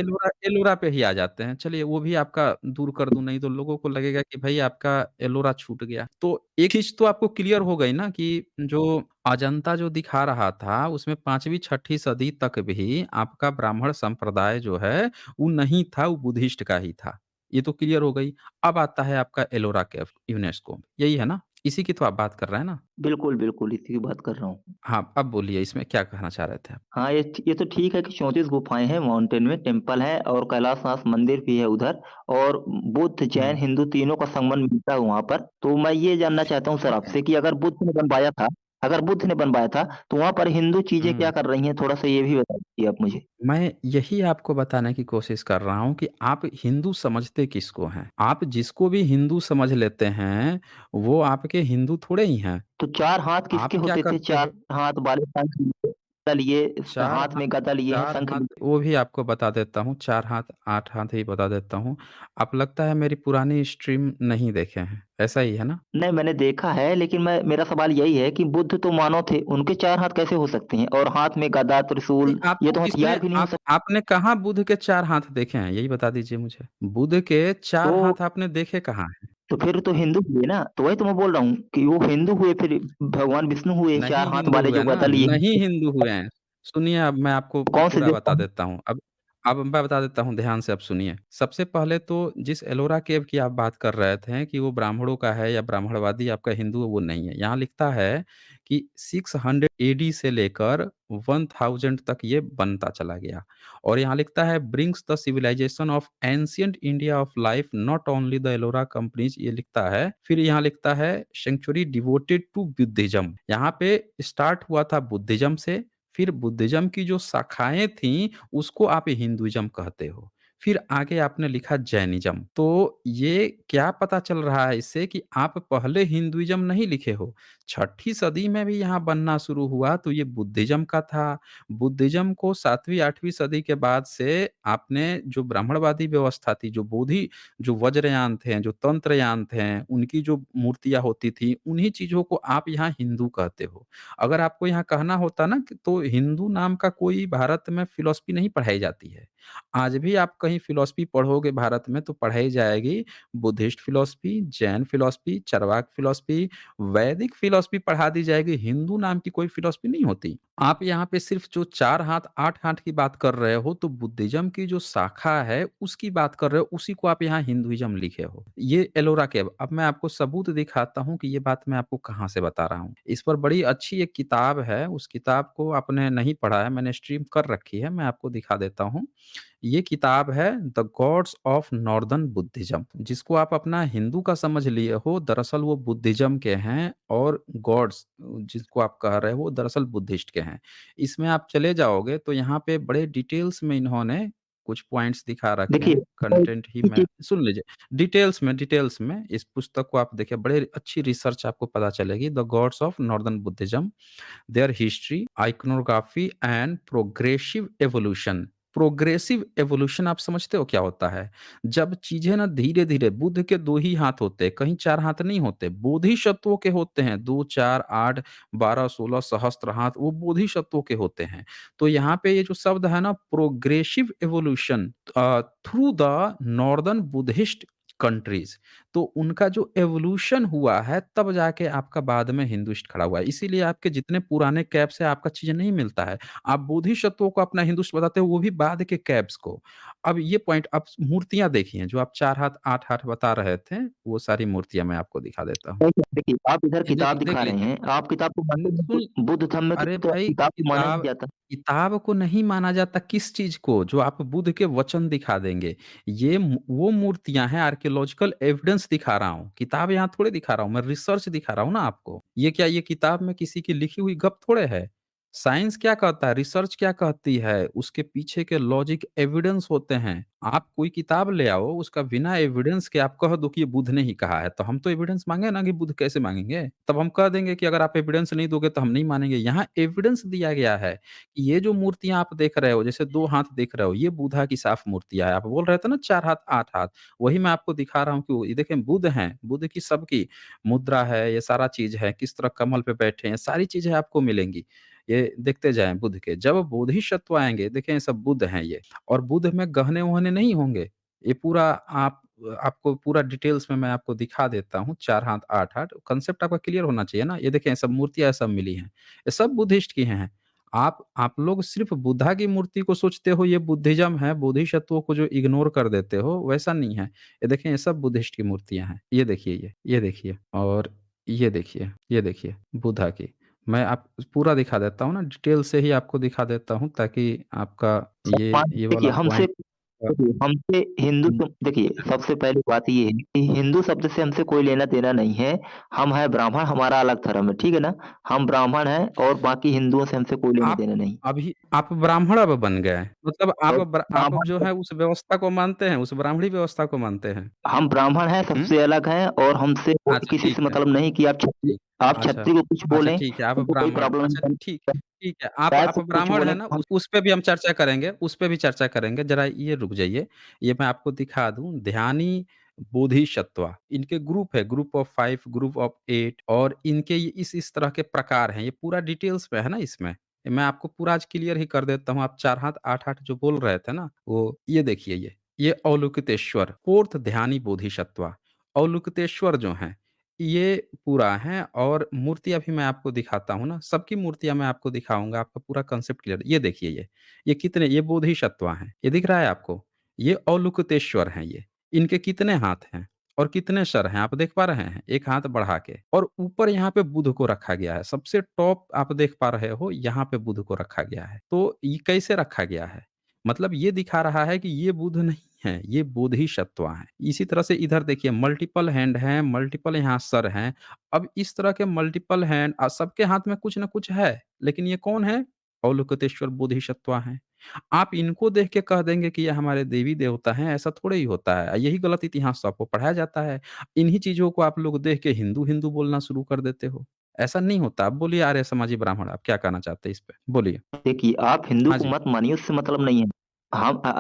एलोरा पे ही आ जाते हैं। चलिए वो भी आपका दूर कर दूँ, नहीं तो लोगों को लगेगा कि भई आपका एलोरा छूट गया। तो एक चीज़ तो आपको क्लियर हो गई ना कि जो अजंता जो दिखा रहा था उसमें 5वीं-6ठी सदी तक भी आपका ब्राह्मण संप्रदाय जो है वो नहीं था, वो बुद्धिस्ट का ही था। ये तो क्लियर हो गई। अब आता है आपका एलोरा केव, यूनेस्को, यही है ना? इसी की तो आप बात कर रहे हैं ना?
बिल्कुल, बिल्कुल, इसी की बात कर रहा हूँ।
हाँ, अब बोलिए इसमें क्या कहना चाह रहे थे आप?
हाँ, ये तो ठीक है कि 34 गुफाएँ हैं माउंटेन में, टेम्पल है और कैलाशनाथ मंदिर भी है उधर और बुद्ध, जैन,
हुँ।
हिंदू तीनों का संगम मिलता है वहाँ पर। तो मैं ये जानना चाहता हूँ सर
ठीक है।
आपसे कि अगर बुद्ध ने बनवाया था, तो वहाँ पर हिंदू चीज़ें क्या
हुँ।
कर रही हैं? थोड़ा-सा ये भी बता दीजिए आप मुझे।
मैं यही आपको बताने की कोशिश कर रहा हूँ कि आप हिंदू समझते किसको हैं? आप जिसको भी हिंदू समझ लेते हैं, वो आपके हिंदू थोड़े ही हैं।
तो 4 हाथ किसके
आप क्या
होते थे?
करते
4
हो?
हाथ वाले शंख लिए, गदा लिए,
4
हाथ
हा
में गदा लिए हैं,
4
शंख
हाथ
लिए।
वो भी आपको बता देता हूँ, 4 हाथ, 8 हाथ ही बता देता हूँ। आप लगता है मेरी पुरानी स्ट्रीम नहीं देखे हैं, ऐसा ही है ना?
नहीं, मैंने देखा है, लेकिन मेरा सवाल यही है कि बुद्ध तो मानव थे, उनके 4 हाथ कैसे हो सकते हैं? और हाथ में गदा,
नहीं,
त्रिशूल, ये
आपको
तो
किसने
हथियार भी नहीं हो
आप
सकते।
आपने कहाँ बुध के 4 हाथ देखे हैं? यही बता दीजिए मुझे। बुध के 4
तो
हाथ आपने देखे कहाँ हैं?
तो फिर तो हिंदू हुए ना, तो वही तो मैं बोल रहा हूँ कि वो हिंदू हुए, फिर भगवान विष्णु हुए, 4
नहीं
हाथ
हिंदू
वाले
हुए
जो
ना,
गदा लिए
नहीं
हैं।
हिंदू हुए हैं। सुनिए अब मैं आपको
कौन से
पूरा
देवता
बता
हैं?
देता हूँ। अब मैं बता देता हूँ, ध्यान से अब सुनिए। सबसे पहले तो जिस एलोरा केव की आप बात कर रहे थे कि वो ब्राह्मणों का है या ब्राह्मणवादी आपका हिंदू है, वो नहीं है। यहाँ लिखता है कि 600 एडी से लेकर 1000 तक ये बनता चला गया। और यहाँ लिखता है brings the civilisation of ancient India of life not only the Ellora companies, ये लिखता है। फिर यहाँ लिखता है सेंचुरी डिवोटेड टू बुद्धिज्म। यहाँ पे स्टार्ट हुआ था बुद्धिज्म से, फिर बुद्धिज्म की जो शाखाएं थी उसको आप हिंदुइज्म कहते हो। फिर आगे आपने लिखा जैनिज़्म। तो ये क्या पता चल रहा है इससे कि आप पहले हिंदुइज़्म नहीं लिखे हो। 6ठी सदी में भी यहाँ बनना शुरू हुआ तो ये बुद्धिज़्म का था। बुद्धिज़्म को 7वीं 8वीं सदी के बाद से आपने जो ब्राह्मणवादी व्यवस्था थी, जो वज्रयान थे, जो तंत्रयान थे, उनकी जो मूर्तियाँ होती थी, उन्हीं चीज़ों को आप यहाँ हिंदू कहते हो। अगर आपको यहाँ कहना होता ना कि तो हिंदू नाम का कोई भारत में फ़िलॉसफ़ी नहीं पढ़ाई जाती है। आज भी आप कहीं फ़िलॉसफ़ी पढ़ोगे भारत में तो पढ़ाई जाएगी Buddhist philosophy, Jain philosophy, Charvaka philosophy, वैदिक फ़िलॉसफ़ी पढ़ा दी जाएगी, हिंदू नाम की कोई फ़िलॉसफ़ी नहीं होती। आप यहाँ पे सिर्फ़ जो 4 हाथ, 8 हाथ की बात कर रहे हो तो बुद्धिज़्म की जो शाखा है उसकी बात कर रहे हो, उसी को आप यहाँ हिंदुइज़्म लिखे हो। ये एलोरा केव अब मैं आपको सबूत दिखाता हूँ कि ये बात मैं आपको कहाँ से बता रहा हूँ। इस पर बड़ी अच्छी एक किताब है, उस किताब को आपने नहीं पढ़ा है, मैंने स्ट्रीम कर रखी है, मैं आपको दिखा देता हूँ। ये किताब है the gods of northern Buddhism जिसको आप अपना हिंदू का समझ लिए हो दरअसल वो बुद्धिज्म के हैं और गॉड्स जिसको आप कह रहे हो वो दरअसल बुद्धिस्ट के हैं। इसमें आप चले जाओगे तो यहाँ पे बड़े डिटेल्स में इन्होंने कुछ पॉइंट्स दिखा रखे
देखिए,
हैं, कंटेंट ही
ये
मैं सुन लीजिए। डिटेल्स में इस पुस्तक को आप देखिए बड़े अच्छी रिसर्च आपको पता चलेगी the gods of northern Buddhism their history, iconography and progressive evolution। Progressive evolution आप समझते हो क्या होता है? जब चीज़ें ना धीरे-धीरे बुद्ध के 2 ही हाथ होते हैं, कहीं 4 हाथ नहीं होते। बोधिसत्वों के होते हैं 2, 4, 8, 12, 16 सहस्त्र हाथ वो बोधिसत्वों के होते हैं। तो यहाँ पे ये जो शब्द है ना progressive evolution through the northern Buddhist countries तो उनका जो एवोल्यूशन हुआ है तब जाके आपका बाद में हिंदुइस्ट खड़ा हुआ है। इसीलिए आपके जितने पुराने कैप से आपका चीज़ें नहीं मिलता है। आप बोधिसत्वों को अपना हिंदुइस्ट बताते हो वो भी बाद के कैप्स को। अब ये पॉइंट आप मूर्तियाँ देखिए जो आप 4 हाथ 8 हाथ बता रहे थे, वो सारी मूर्तियाँ मैं आपको दिखा देता हूँ।
देखिए देखिए, आप इधर
ये
किताब
देख
दिखा रहे
लीजिए।
हैं, आप किताब को मानते हैं
सुन
बुद्ध धर्म में
अरे
तो
भाई
किताब को माना नहीं
किताब
जाता।
किताब को नहीं माना जाता किस चीज़ को? जो आप बुद्ध के वचन दिखा देंगे। वो मूर्तियाँ हैं आर्कियोलॉजिकल एविडेंस दिखा रहा हूँ। किताब यहाँ थोड़े दिखा रहा हूँ, मैं रिसर्च दिखा रहा हूँ ना आपको। ये क्या ये किताब में किसी की लिखी हुई गप थोड़े है। साइंस क्या कहता है, रिसर्च क्या कहती है, उसके पीछे के लॉजिक एविडेंस होते हैं। आप कोई किताब ले आओ, उसका बिना एविडेंस के आप कह दो कि ये बुद्ध ने ही कहा है, तो हम तो एविडेंस माँगे ना कि बुद्ध कैसे माँगेंगे? तब हम कह देंगे कि अगर आप एविडेंस नहीं दोगे तो हम नहीं मानेंगे। यहाँ एविडेंस दिया गया है कि ये जो मूर्तियाँ आप देख रहे हो, जैसे 2 हाथ देख रहे हो, ये बुद्धा की साफ मूर्तियाँ है। आप बोल रहे थे ना 4 हाथ, 8 हाथ, वही मैं आपको दिखा रहा हूँ कि वो ये देखें बुद्ध हैं, बुद्ध की सबकी मुद्रा है, ये सारा चीज़ है, किस तरह कमल पे बैठे हैं, सारी चीज़ें आपको मिलेंगी। ये देखते जाएँ बुद्ध के। जब बोधिसत्व आएँगे, देखें ये सब बुद्ध हैं ये और बुद्ध में गहने-वहने नहीं होंगे। ये पूरा आपको पूरा डिटेल्स में मैं आपको दिखा देता हूँ, 4 हाथ, 8 हाथ। कांसेप्ट आपका क्लियर होना चाहिए ना। ये देखें सब मूर्तियाँ सब मिली हैं। ये सब बुद्धिस्ट की हैं। आप लोग सिर्फ़ बुद्धा की मूर्ति को सोचते हो ये बुद्धिज़्म है, बोधिसत्वों को जो इग्नोर कर देते हो, वैसा नहीं है। ये देखें ये सब बुद्धिस्ट की मूर्तियाँ हैं। ये देखिए और ये देखिए बुद्धा की। मैं आप पूरा दिखा देता हूँ ना, डिटेल से ही आपको दिखा देता हूँ ताकि आपका
सम्मान
ये
देखिए
वाला
हमसे
पॉइंट अ,
देखिए हमसे हिंदू
हुँ,
तो देखिए सबसे पहली बात ये है कि हिंदू शब्द से हमसे कोई लेना-देना नहीं है। हम हैं ब्राह्मण, हमारा अलग धर्म है, ठीक है ना? हम ब्राह्मण हैं और बाकी हिंदुओं से हमसे कोई
आप
लेना-देना नहीं।
आप ब्राह्मण अब बन गए। मतलब
और
आप अब
ब्राह्मण
जो है उस व्यवस्था को मानते हैं, उस ब्राह्मणी व्यवस्था को मानते हैं।
हम ब्राह्मण हैं,
हुँ?
सबसे अलग हैं और हमसे कोई
अच्छा
किसी
ठीक
से
है,
मतलब नहीं कि
ठीक।
आप
अच्छा,
क्षत्रिय को कुछ
अच्छा
बोलें,
ठीक है, आप
हमको कोई
ब्राह्मण
प्रॉब्लम
अच्छा
नहीं।
ठीक है,
चाहे
आप
को कुछ
ब्राह्मण
बोलें
हैं ना
हम
उस पे भी हम चर्चा करेंगे उस पे भी चर्चा करेंगे। ज़रा ये रुक जाइए, ये मैं आपको दिखा दूँ ध्यानी बोधिसत्त्वा इनके ग्रुप है, ग्रुप ऑफ 5, ग्रुप ऑफ 8 और इनके ये इस तरह के प्रकार हैं। ये पूरा डिटेल्स में है ना इसमें। मैं आपको पूरा आज क्लियर ही कर देता हूँ। आप 4 हाथ, 8 हाथ जो बोल रहे थे ना, वो ये देखिए ये अवलोकितेश्वर, 4th ध्यानी बोधिसत्त्वा। अवलोकितेश्वर जो हैं ये पूरा है और मूर्तियाँ भी मैं आपको दिखाता हूँ ना, सबकी मूर्तियाँ मैं आपको दिखाऊँगा, आपका पूरा कांसेप्ट क्लियर ये देखिए ये कितने ये बोधिसत्त्व हैं, ये दिख रहा है आपको? ये अवलोकितेश्वर हैं ये, इनके कितने हाथ हैं और कितने सर हैं, आप देख पा रहे हैं? 1 हाथ बढ़ा के और ऊपर यहाँ पे बुध को रखा गया है, सबसे टॉप आप देख पा रहे हो, यहाँ पे बुध को रखा गया है। तो ये कैसे रखा गया है? मतलब ये दिखा रहा है कि ये बुध नहीं हैं, ये बोधिसत्व हैं। इसी तरह से इधर देखिए मल्टीपल हैंड हैं, मल्टीपल यहाँ सर हैं। अब इस तरह के मल्टीपल हैंड सबके हाथ में कुछ न कुछ है, लेकिन ये कौन है? अवलोकितेश्वर बोधिसत्व हैं। आप इनको देख के कह देंगे कि ये हमारे देवी-देवता हैं, ऐसा थोड़े ही होता है। यही गलत इतिहास सबको पढ़ाया जाता है। इन्हीं चीज़ों को आप लोग देख के हिंदू-हिंदू बोलना शुरू कर देते हो। ऐसा नहीं होता। आप बोलिए आर्य समाजी ब्राह्मण आप क्या कहना चाहते हैं इस पे? बोलिए।
देखिए, आप हिंदू
हाँ
को
जी।
मत मानिए, उससे मतलब नहीं है।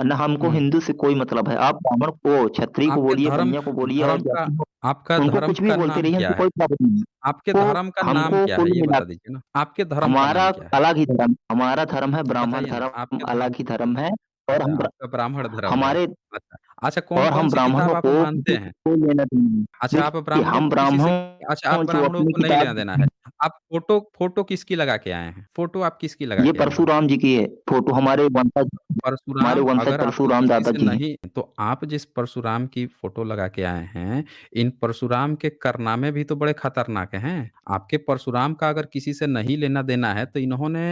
ना हमको
हुँ।
हिंदू से कोई मतलब है। आप ब्राह्मण को, क्षत्रिय को
आपके
बोलिए,
धर्म
बनिया को बोलिए और
धर्म का
जाति हो,
आपका
उनको
धर्म
कुछ भी
का
बोलते
नाम
रहिए,
क्या
हमको
है?
कोई प्रॉब्लम नहीं है।
आपके
तो
धर्म का नाम
हमको
क्या है?
कुल
ये
मिला
बता दीजिए ना। आपके धर्म का नाम
हमारा
क्या है?
अलग ही धर्म, हमारा धर्म है ब्राह्मण
बताइए ना,
धर्म,
आपके धर्म
अलग ही धर्म है। और
अच्छा,
हम
आपका ब्राह्मण धर्म है।
हमारे
अच्छा। अच्छा
और
कौन-कौन
हम
सी किताब
ब्राह्मणों
आप
को
मानते
किसी से
हैं?
कोई लेना-देना नहीं।
अच्छा, आप
देखिए,
ब्राह्मणों
हम
को किसी से अच्छा, आप
ब्राह्मण जो
ब्राह्मणों
अपनी
को नहीं
किताब,
लेना-देना है। आप फ़ोटो फ़ोटो किसकी लगा के आए हैं? फ़ोटो आप किसकी लगा
ये
के आए हैं?
परशुराम जी की है फोटो, हमारे
परशुराम
वंशज
अगर आपको
परशुराम
किसी
दादा
से
जी हैं।
नहीं तो आप जिस परशुराम की फ़ोटो लगा के आए हैं, इन परशुराम के कारनामे भी तो बड़े खतरनाक हैं। आपके परशुराम का अगर किसी से नहीं लेना-देना है, तो इन्होंने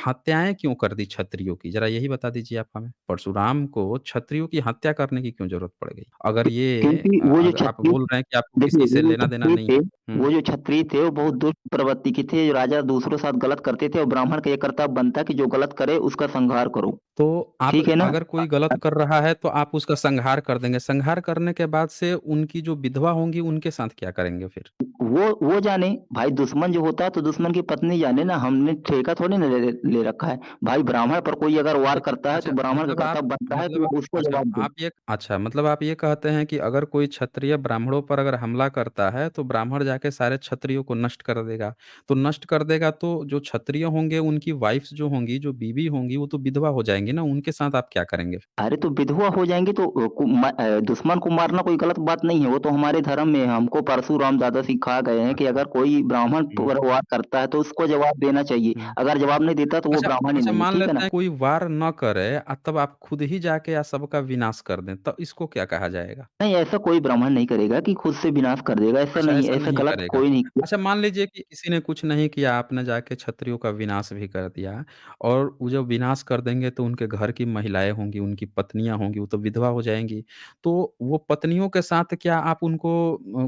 हत्याएँ क्यों कर दी क्षत्रियों की? ज़रा यही बता दीजिए आप हमें। परशुराम को क्षत्रियों की हत्या करने की क्यों ज़रूरत पड़ गई? अगर ये
क्योंकि वो जो
अगर आप
क्षत्रिय
बोल रहे हैं कि आपको
देखिए,
किसी से लेना-देना नहीं है। हुँ।
वो बहुत दुष्ट प्रवृत्ति के थे। राजा दूसरों के साथ गलत करते थे और ब्राह्मण का ये कर्तव्य बनता है कि जो गलत करे उसका संहार करो।
तो आप
ठीक है ना?
अगर कोई गलत कर रहा है तो आप उसका संहार कर देंगे। संहार करने के बाद से उनकी जो विधवा होंगी उनके साथ क्या करेंगे फिर?
वो जाने, भाई दुश्मन जो होता है तो दुश्मन की पत्नी जाने ना, हमने ठेका थोड़ी ना ले रखा है। भाई ब्राह्मण पर कोई अगर वार
लेकिन
करता है तो
अच्छा
ब्राह्मण का
मतलब आप
कर्तव्य बनता है कि
मतलब
वो उसको
अच्छा
जवाब दे।
आप ये अच्छा मतलब आप ये कहते हैं कि अगर कोई क्षत्रिय ब्राह्मणों पर अगर हमला करता है तो ब्राह्मण जाके सारे क्षत्रियों को नष्ट कर देगा। तो नष्ट कर देगा तो जो क्षत्रिय होंगे उनकी वाइफ़्स जो होंगी, जो बीवी होंगी वो तो विधवा हो जाएँगी ना, उनके साथ आप क्या करेंगे?
अरे तो विधवा हो जाएँगे तो दुश्मन को मारना कोई गलत बात नहीं है, वो तो हमारे धर्म में है। हमको परशुराम दादा सिखा गए हैं कि
अच्छा।
अगर कोई ब्राह्मण
हुँ,
पर वार करता है तो उसको जवाब देना चाहिए।
हुँ।
अगर जवाब नहीं देता तो वो
अच्छा
ब्राह्मण ही
अच्छा
नहीं है,
मान
ठीक है
लेते
ना?
हैं कोई वार ना करे तब आप खुद ही जाके या सबका विनाश कर दें, तो इसको क्या कहा जाएगा?
नहीं, ऐसा कोई ब्राह्मण नहीं करेगा कि खुद से विनाश कर देगा, ऐसा
अच्छा,
नहीं,
ऐसा
ऐसा
नहीं
गलत
करेगा।
कोई नहीं किया।
अच्छा, मान लीजिए कि किसी ने कुछ नहीं किया, आपने जाके क्षत्रियों का विनाश भी कर दिया और वो जब विनाश कर देंगे तो उनके घर की महिलाएँ होंगी, उनकी पत्नियाँ होंगी, वो तो विधवा हो जाएँगी। तो वो पत्नियों के साथ क्या आप उनको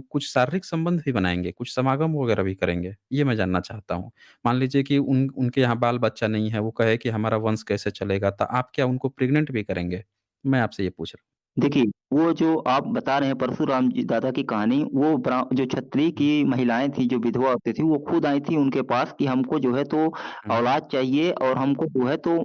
कुछ शारीरिक संबंध भी बनाएँगे, कुछ समागम वगैरह भी करेंगे? ये मैं जानना चाहता हूँ। मान लीजिए कि उनके यहाँ बाल-बच्चा नहीं है, वो कहे कि हमारा वंश कैसे चलेगा, तो आप क्या उनको प्रेग्नेंट भी करेंगे? मैं आपसे ये पूछ रहा
देखिए, वो जो आप बता रहे हैं परशुराम जी दादा की कहानी, वो जो क्षत्रिय
हूँ।
की महिलाएँ थी, जो विधवा होती थी, वो खुद आई थी उनके पास कि हमको जो है तो
हुँ,
औलाद चाहिए और हमको जो है तो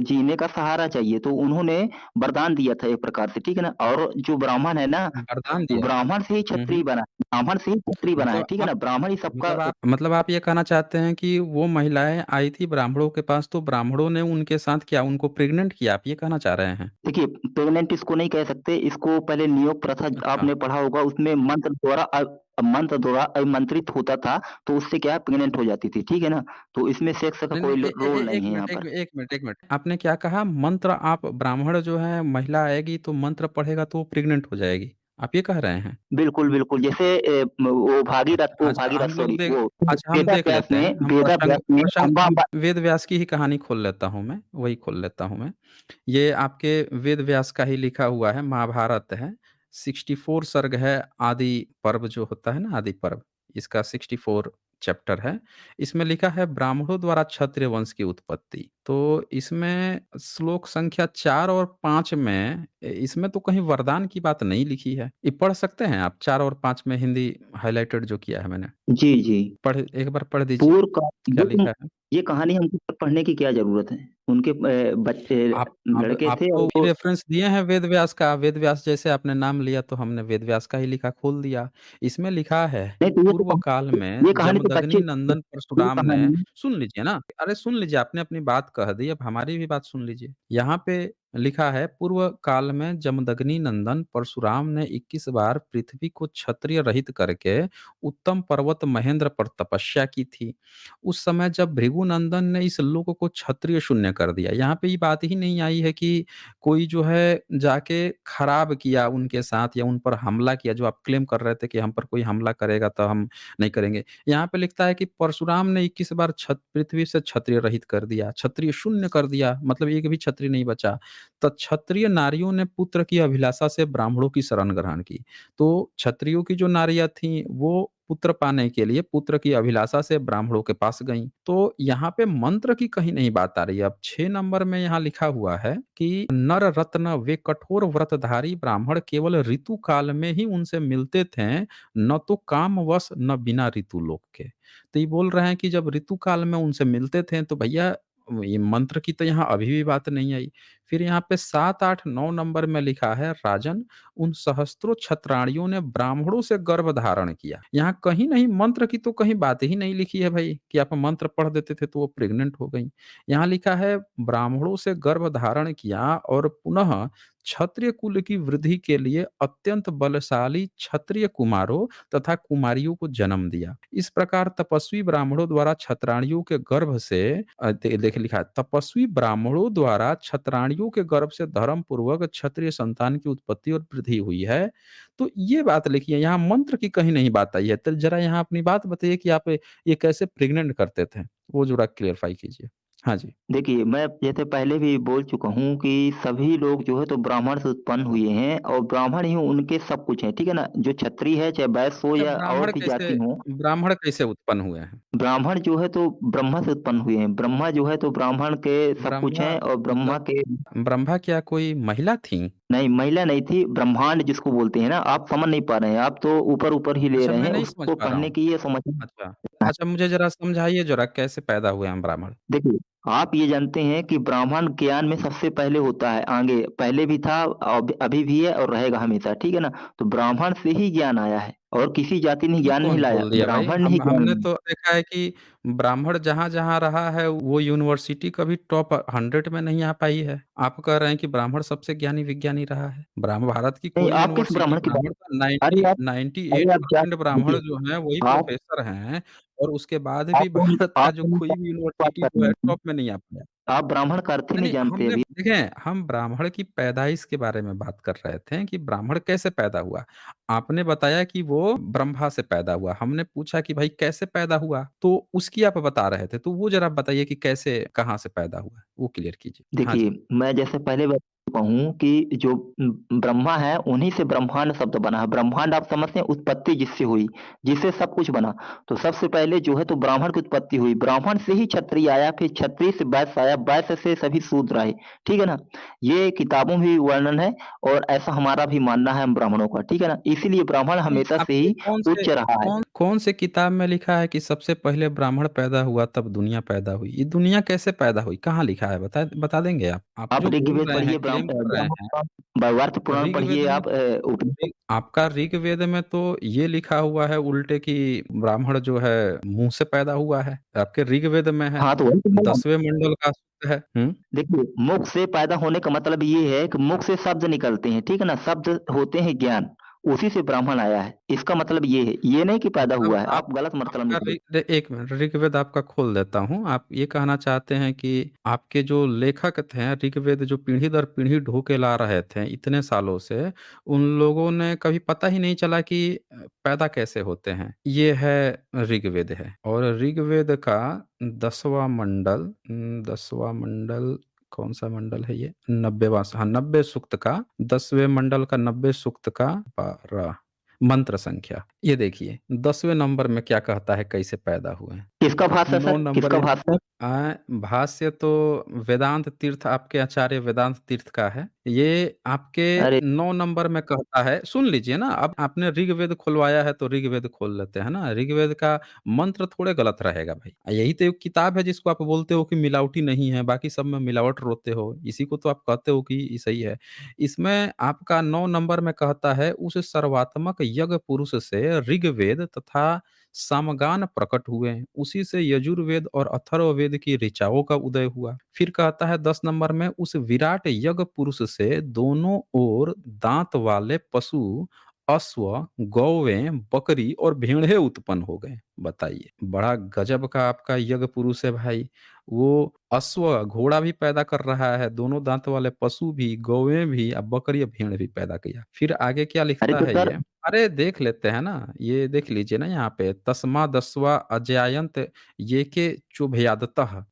जीने का सहारा चाहिए। तो उन्होंने वरदान दिया था एक प्रकार से, ठीक है ना? और जो ब्राह्मण है ना,
वरदान
वो
दिया था।
ब्राह्मण से ही
हुँ, हुँ।
क्षत्रिय बना, ब्राह्मण से ही क्षत्रिय बना है,
मतलब
ठीक है
आप
ना? ब्राह्मण ही सबका
मतलब आप ये कहना चाहते हैं कि वो महिलाएँ आई थी ब्राह्मणों के पास, तो ब्राह्मणों ने उनके साथ क्या उनको प्रेग्नेंट किया, आप ये कहना चाह रहे हैं?
देखिए, प्रेग्नेंट इसको नहीं कह सकते, इसको पहले नियोग प्रथा
अच्छा,
आपने पढ़ा होगा, उसमें मंत्र द्वारा अभिमंत्रित होता था, तो उससे क्या है प्रेग्नेंट हो जाती थी, ठीक है ना? तो इसमें सेक्स का
नहीं, नहीं,
कोई रोल नहीं
1
है यहाँ
मिनट, 1
पर।
Minute, 1 minute, 1 minute. आपने क्या कहा मंत्र आप ब्राह्मण जो है महिला आएगी तो मंत्र पढ़ेगा तो वो प्रेग्नेंट हो जाएगी, आप ये कह रहे हैं?
बिल्कुल, बिल्कुल, जैसे
अच्छा हम लोग देख
वो
अच्छा हम देख लेते हैं, हम प्रसंग
वेदाभ्यास में
प्रसंग
अम्बा
हम
अम्बा
वेद व्यास की ही कहानी खोल लेता हूँ मैं, वही खोल लेता हूँ मैं। ये आपके वेद व्यास का ही लिखा हुआ है, महाभारत है, 64 सर्ग है, आदि पर्व जो होता है ना, आदि पर्व, इसका 64 चैप्टर है। इसमें लिखा है ब्राह्मणों द्वारा क्षत्रिय वंश की उत्पत्ति। तो इसमें श्लोक संख्या 4 और 5 में इसमें तो कहीं वरदान की बात नहीं लिखी है। ये पढ़ सकते हैं आप 4 और 5 में हिंदी हाइलाइटेड जो किया है मैंने?
जी, जी।
एक बार पढ़ दीजिए,
पूर्व का
क्या लिखा है?
ये कहानी हमको पढ़ने की क्या ज़रूरत है? उनके बच्चे
आप अब
लड़के
आप
थे
तो
और
वही
वो
रेफ़रेंस दिए हैं वेद व्यास का, वेद व्यास जैसे आपने नाम लिया तो हमने वेद व्यास का ही लिखा खोल दिया। इसमें लिखा है,
नहीं तो
पूर्व काल में
ये कहानी तो
जमदग्नि
बच्चे
नंदन
ये
परशुराम ने
कहानी
सुन लीजिए ना, अरे सुन लीजिए, आपने अपनी बात कह दी, अब हमारी भी बात सुन लीजिए। यहाँ पे लिखा है पूर्व काल में जमदग्नि नंदन परशुराम ने 21 बार पृथ्वी को क्षत्रिय रहित करके उत्तम पर्वत महेंद्र पर तपस्या की थी। उस समय जब भृगुनंदन ने इस लोक को क्षत्रिय शून्य कर दिया। यहाँ पे ये बात ही नहीं आई है कि कोई जो है जाके खराब किया उनके साथ या उन पर हमला किया, जो आप क्लेम कर रहे थे कि हम पर कोई हमला करेगा तो हम नहीं करेंगे। यहाँ पे लिखता है कि परशुराम ने 21 बार पृथ्वी से क्षत्रिय रहित कर दिया, क्षत्रिय शून्य कर दिया, मतलब एक भी क्षत्रिय नहीं बचा। तो क्षत्रिय नारियों ने पुत्र की अभिलाषा से ब्राह्मणों की शरण ग्रहण की। तो क्षत्रियों की जो नारियाँ थीं वो पुत्र पाने के लिए पुत्र की अभिलाषा से ब्राह्मणों के पास गईं। तो यहाँ पे मंत्र की कहीं नहीं बात आ रही है। अब 6 नंबर में यहाँ लिखा हुआ है कि नर रत्न वे कठोर व्रतधारी ब्राह्मण केवल ऋतु काल में ही उनसे मिलते थे, न तो कामवश न बिना ऋतु लोक के। तो ये बोल रहे हैं कि जब ऋतु काल में उनसे मिलते थे तो भैया ये मंत्र की तो यहाँ अभी भी बात नहीं आई। फिर यहाँ पे 7, 8, 9 नंबर में लिखा है राजन उन सहस्त्रों क्षत्राणियों ने ब्राह्मणों से गर्भ धारण किया। यहाँ कहीं नहीं मंत्र की तो कहीं बात ही नहीं लिखी है भाई कि आप मंत्र पढ़ देते थे तो वो प्रेग्नेंट हो गई। यहाँ लिखा है ब्राह्मणों से गर्भ धारण किया और पुनः क्षत्रिय कुल की वृद्धि के लिए अत्यंत बलशाली क्षत्रिय कुमारों तथा कुमारियों को जन्म दिया। इस प्रकार तपस्वी ब्राह्मणों द्वारा क्षत्राणियों के गर्भ से देख लिखा है तपस्वी ब्राह्मणों द्वारा क्षत्राणियों के गर्भ से धर्म पूर्वक क्षत्रिय संतान की उत्पत्ति और वृद्धि हुई है। तो ये बात लिखी है, यहाँ मंत्र की कहीं नहीं बात आई है। तो जरा यहाँ अपनी बात बताइए कि आप ये कैसे प्रेग्नेंट करते थे? वो जरा क्लियरफाई कीजिए। हाँ जी।
देखिए, मैं जैसे पहले भी बोल चुका हूँ कि सभी लोग जो है तो ब्राह्मण से उत्पन्न हुए हैं और ब्राह्मण ही उनके सब कुछ हैं, ठीक है ना? जो क्षत्रिय है, चाहे वैश्य हो
अच्छा
या और भी जाति हो,
ब्राह्मण कैसे उत्पन्न हुए हैं?
ब्राह्मण जो है तो ब्रह्मा से उत्पन्न हुए हैं। ब्रह्मा जो है तो ब्राह्मण के सब कुछ
ब्रह्मा
हैं और ब्रह्मा
मतलब
के
ब्रह्मा क्या कोई महिला थीं?
नहीं, महिला नहीं थी, ब्रह्मांड जिसको बोलते हैं ना, आप समझ नहीं पा रहे हैं, आप तो ऊपर-ऊपर ही ले
अच्छा
रहे
मैं
हैं,
नहीं समझ
उसको
पा रहा
पढ़ने
हूँ।
की या समझने
अच्छा। अच्छा मुझे ज़रा समझाइए ज़रा कैसे पैदा हुए हम ब्राह्मण?
देखिए, आप ये जानते हैं कि ब्राह्मण ज्ञान में सबसे पहले होता है आगे, पहले भी था, अभी भी है और रहेगा हमेशा, ठीक है ना? तो ब्राह्मण से ही ज्ञान आया है और किसी जाति ने
ये
ज्ञान नहीं
कौन
लाया,
बोल दिया भाई?
ब्राह्मण ने ही
हम
ज्ञान
हमने
लाया।
तो देखा है कि ब्राह्मण जहाँ-जहाँ रहा है वो यूनिवर्सिटी कभी टॉप 100 में नहीं आ पाई है। आप कह रहे हैं कि ब्राह्मण सबसे ज्ञानी विज्ञानी रहा है। भारत की
नहीं,
कोई
आप किस
यूनिवर्सिटी
ब्राह्मण की बात
ब्राह्मण का
अरे आप
98% ब्राह्मण
देखिए,
जो हैं वही
आप
प्रोफ़ेसर हैं और उसके बाद भी
आप
भारत का
आप
जो कोई भी
बात
यूनिवर्सिटी
कर
जो
रहे
है
हैं,
टॉप में नहीं आ पाया।
आप ब्राह्मण का अर्थ ही नहीं
नहीं,
जानते
हमने
अभी।
देखें, हम ब्राह्मण की पैदाइश के बारे में बात कर रहे थे कि ब्राह्मण कैसे पैदा हुआ? आपने बताया कि वो ब्रह्मा से पैदा हुआ। हमने पूछा कि भाई कैसे पैदा हुआ? तो उसकी आप बता रहे थे। तो वो ज़रा बताइए कि कैसे, कहाँ से पैदा हुआ? वो क्लियर कीजिए। हाँ
देखिए,
जी।
मैं जैसे पहले बता चुका हूँ कि जो ब्रह्मा है, उन्हीं से ब्रह्मांड शब्द बना है। ब्रह्मांड आप समझते हैं उत्पत्ति जिससे हुई, जिससे सब कुछ बना। तो सबसे पहले जो है तो ब्राह्मण की उत्पत्ति हुई, ब्राह्मण से ही क्षत्रिय आया, फिर क्षत्रिय से वैश्य आया, वैश्य से सभी शूद्र आए, ठीक है ना? ये किताबों में भी वर्णन है और ऐसा हमारा भी मानना है हम ब्राह्मणों का, ठीक है ना? इसीलिए ब्राह्मण
नहीं,
हमेशा से
आपके
ही उच्च रहा है।
कौन से किताब में लिखा है कि सबसे पहले ब्राह्मण पैदा हुआ तब दुनिया पैदा हुई? ये दुनिया कैसे पैदा हुई? कहाँ लिखा है बता देंगे आप? आप
आप
जो बोल
ऋग्वेद
रहे हैं,
पढ़िए,
क्लेम कर रहे
ब्राह्मण
हैं,
का वार्त पुराण
ऋग्वेद
पढ़िए
में
आप
ऋ आपका ऋग्वेद में तो ये लिखा हुआ है उल्टे कि ब्राह्मण जो है मुँह से पैदा हुआ है। आपके ऋग्वेद में है,
हाँ, तो वही तो बोला।
10वें मंडल का सूक्त है। हुँ।
देखिए, मुख से पैदा होने का मतलब ये है कि मुख से शब्द निकलते हैं, ठीक है ना? शब्द होते हैं ज्ञान, उसी से ब्राह्मण आया है। इसका मतलब ये है, ये नहीं कि पैदा
मतलब
हुआ है,
आप
आप गलत मतलब
आपका
निकाल।
1 मिनट ऋग्वेद आपका खोल देता हूँ। आप ये कहना चाहते हैं कि आपके जो लेखक थे ऋग्वेद जो पीढ़ी दर पीढ़ी ढो के ला रहे थे इतने सालों से, उन लोगों ने कभी पता ही नहीं चला कि पैदा कैसे होते हैं। ये है ऋग्वेद है और ऋग्वेद का 10वां मंडल कौन-सा मंडल है ये? 90वां 90 सूक्त का 10वें मंडल का 90 सूक्त का 12 मंत्र संख्या। ये देखिए 10वें नंबर में क्या कहता है कैसे पैदा हुए हैं।
किसका भाषा
9
सर?
नंबर
किसका
ये
भाषा?
भाष्य तो वेदांत तीर्थ आपके आचार्य वेदांत तीर्थ का है। ये आपके
अरे!
9 नंबर में कहता है सुन लीजिए ना, अब आपने ऋग्वेद खुलवाया है तो ऋग्वेद खोल लेते हैं ना। ऋग्वेद का मंत्र थोड़े गलत रहेगा भाई। यही तो एक किताब है जिसको आप बोलते हो कि मिलावटी नहीं है, बाकी सब में मिलावट रोते हो। इसी को तो आप कहते हो कि ये सही है। इसमें आपका 9 नंबर में कहता है उस सर्वात्मक यज्ञ पुरुष से ऋग्वेद तथा सामगान प्रकट हुए। उसी से यजुर्वेद और अथर्ववेद की ऋचाओं का उदय हुआ। फिर कहता है 10 नंबर में उस विराट यज्ञ पुरुष से दोनों ओर दांत वाले पशु अश्व, गौवें, बकरी और भेड़ें उत्पन्न हो गए। बताइए, बड़ा गजब का आपका यज्ञ पुरुष है भाई। वो अश्व, घोड़ा भी पैदा कर रहा है, दोनों दांत वाले पशु भी, गौवें भी, बकरी, भेड़ भी पैदा किया। फिर आगे क्या
अरे
लिखता
तो
है
सर
ये? अरे देख लेते हैं ना, ये देख लीजिए ना यहाँ पे तस्मादस्वा अजयायन्त ये के चुभयादतः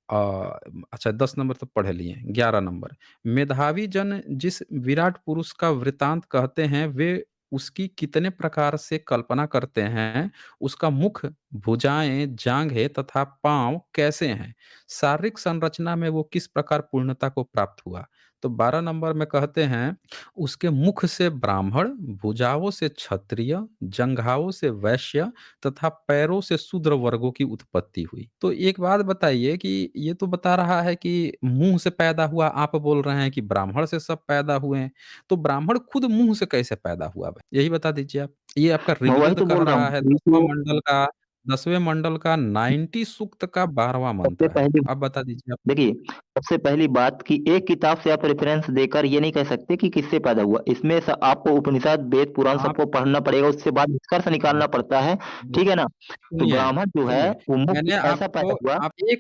अच्छा 10 नंबर तो पढ़ लिए, 11 नंबर मेधावी जन जिस विराट पुरुष का वृतांत कहते हैं वे उसकी कितने प्रकार से कल्पना करते हैं, उसका मुख, भुजाएँ, जाँघें तथा पाँव कैसे हैं? शारीरिक संरचना में वो किस प्रकार पूर्णता को प्राप्त हुआ? तो 12 नंबर में कहते हैं, उसके मुख से ब्राह्मण, भुजाओं से क्षत्रिय, जंघाओं से वैश्य तथा पैरों से शूद्र वर्गों की उत्पत्ति हुई। तो एक बात बताइए कि ये तो बता रहा है कि मुँह से पैदा हुआ, आप बोल रहे हैं कि ब्राह्मण से सब पैदा हुए हैं। तो ब्राह्मण खुद मुँह से कैसे पैदा हुआ भाई? यही बता दीजिए आप। ये आपका
मैं वही
ऋग्वेद
तो
कह
बोल रहा
रहा
हूँ।
है
ये
10वें मंडल का 90 सूक्त का 12वाँ
सबसे
मंत्र है।
पहली
अब बता दीजिए आप।
देखिए, सबसे पहली बात कि एक किताब से आप रेफ़रेंस देकर ये नहीं कह सकते कि किससे पैदा हुआ। इसमें आपको उपनिषद, वेद, पुराण
आप
सबको पढ़ना पड़ेगा, उसके बाद निष्कर्ष निकालना पड़ता है, ठीक है ना? तो
सुनिए,
ब्राह्मण जो है,
सुनिए,
वो मुख
मैंने
से ऐसा
आपको
पैदा हुआ।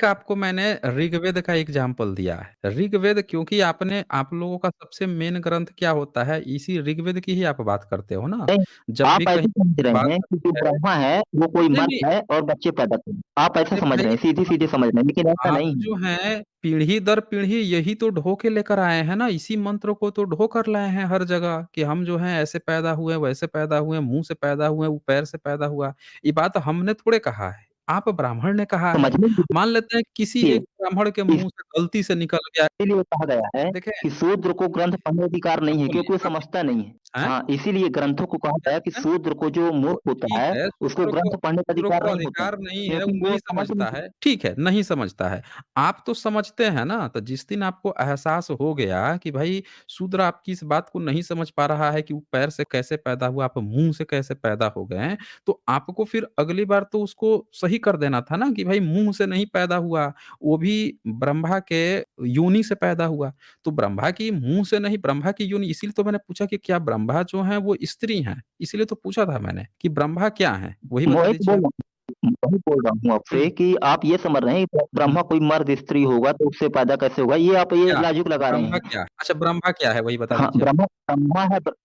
आपको मैंने ऋग्वेद का एग्ज़ाम्पल दिया है। ऋग्वेद क्योंकि आप लोगों का सबसे मेन ग्रंथ क्या होता है, इसी ऋग्वेद की ही आप बात करते हो ना?
नहीं,
जब भी
आप
कहीं
ऐसे समझ
बात
रहे हैं कि जो
आती है
ब्रह्मा है, वो कोई
नहीं,
मर्द
नहीं,
है और बच्चे पैदा कर रहे हैं। आप ऐसा
अरे
समझ
भाई
रहे हैं, सीधे-सीधे समझ रहे हैं, लेकिन ऐसा
आप
नहीं है।
जो हैं पीढ़ी दर पीढ़ी यही तो ढो के लेकर आए हैं ना, इसी मंत्र को तो ढो कर लाए हैं हर जगह कि हम जो हैं ऐसे पैदा हुए, वैसे पैदा हुए, मुँह से पैदा हुए, वो पैर से पैदा हुआ। ये बात हमने थोड़े कहा है, आप ब्राह्मण ने कहा है।
समझने की
मान लेते हैं किसी
देखिए,
एक ब्राह्मण के मुँह से गलती से निकल गया
इसीलिए कहा गया है
देखें
कि शूद्र को ग्रंथ पढ़ने का अधिकार नहीं है,
बोलिए
क्योंकि वो
आप
समझता नहीं है।
हैं?
हाँ, इसीलिए ग्रंथों को कहा गया कि
हैं?
शूद्र को, जो
तो
मूर्ख होता
ठीक
है,
है,
उसको ग्रंथ पढ़ने का
शूद्र
अधिकार
को
नहीं होता,
अधिकार नहीं है, वो
क्योंकि
नहीं
वो समझ नहीं
समझता
सकता।
है, ठीक है, नहीं समझता है। आप तो समझते हैं ना, तो जिस दिन आपको एहसास हो गया कि भाई शूद्र आपकी इस बात को नहीं समझ पा रहा है कि वो पैर से कैसे पैदा हुआ, आप मुँह से कैसे पैदा हो गए हैं, तो आपको फिर अगली बार तो उसको सही कर देना था ना कि भाई मुँह से नहीं पैदा हुआ, वो भी ब्रह्मा के योनि से पैदा हुआ। तो ब्रह्मा की मुँह से नहीं, ब्रह्मा की योनि इसीलिए तो मैंने पूछा कि क्या ब्रह्मा जो हैं वो स्त्री हैं? इसीलिए तो पूछा था मैंने कि ब्रह्मा क्या हैं? वही बता
वही तो
दीजिए
बोल
आप।
रहा हूँ, वही बोल रहा हूँ
हुँ,
आपसे कि आप ये समझ रहे हैं कि
हुँ।
ब्रह्मा कोई मर्द स्त्री होगा तो उससे पैदा कैसे होगा? ये आप ये
क्या?
लॉजिक लगा रहे
ब्रह्मा
हैं।
क्या? अच्छा ब्रह्मा क्या है वही बता
हाँ,
दीजिए आप।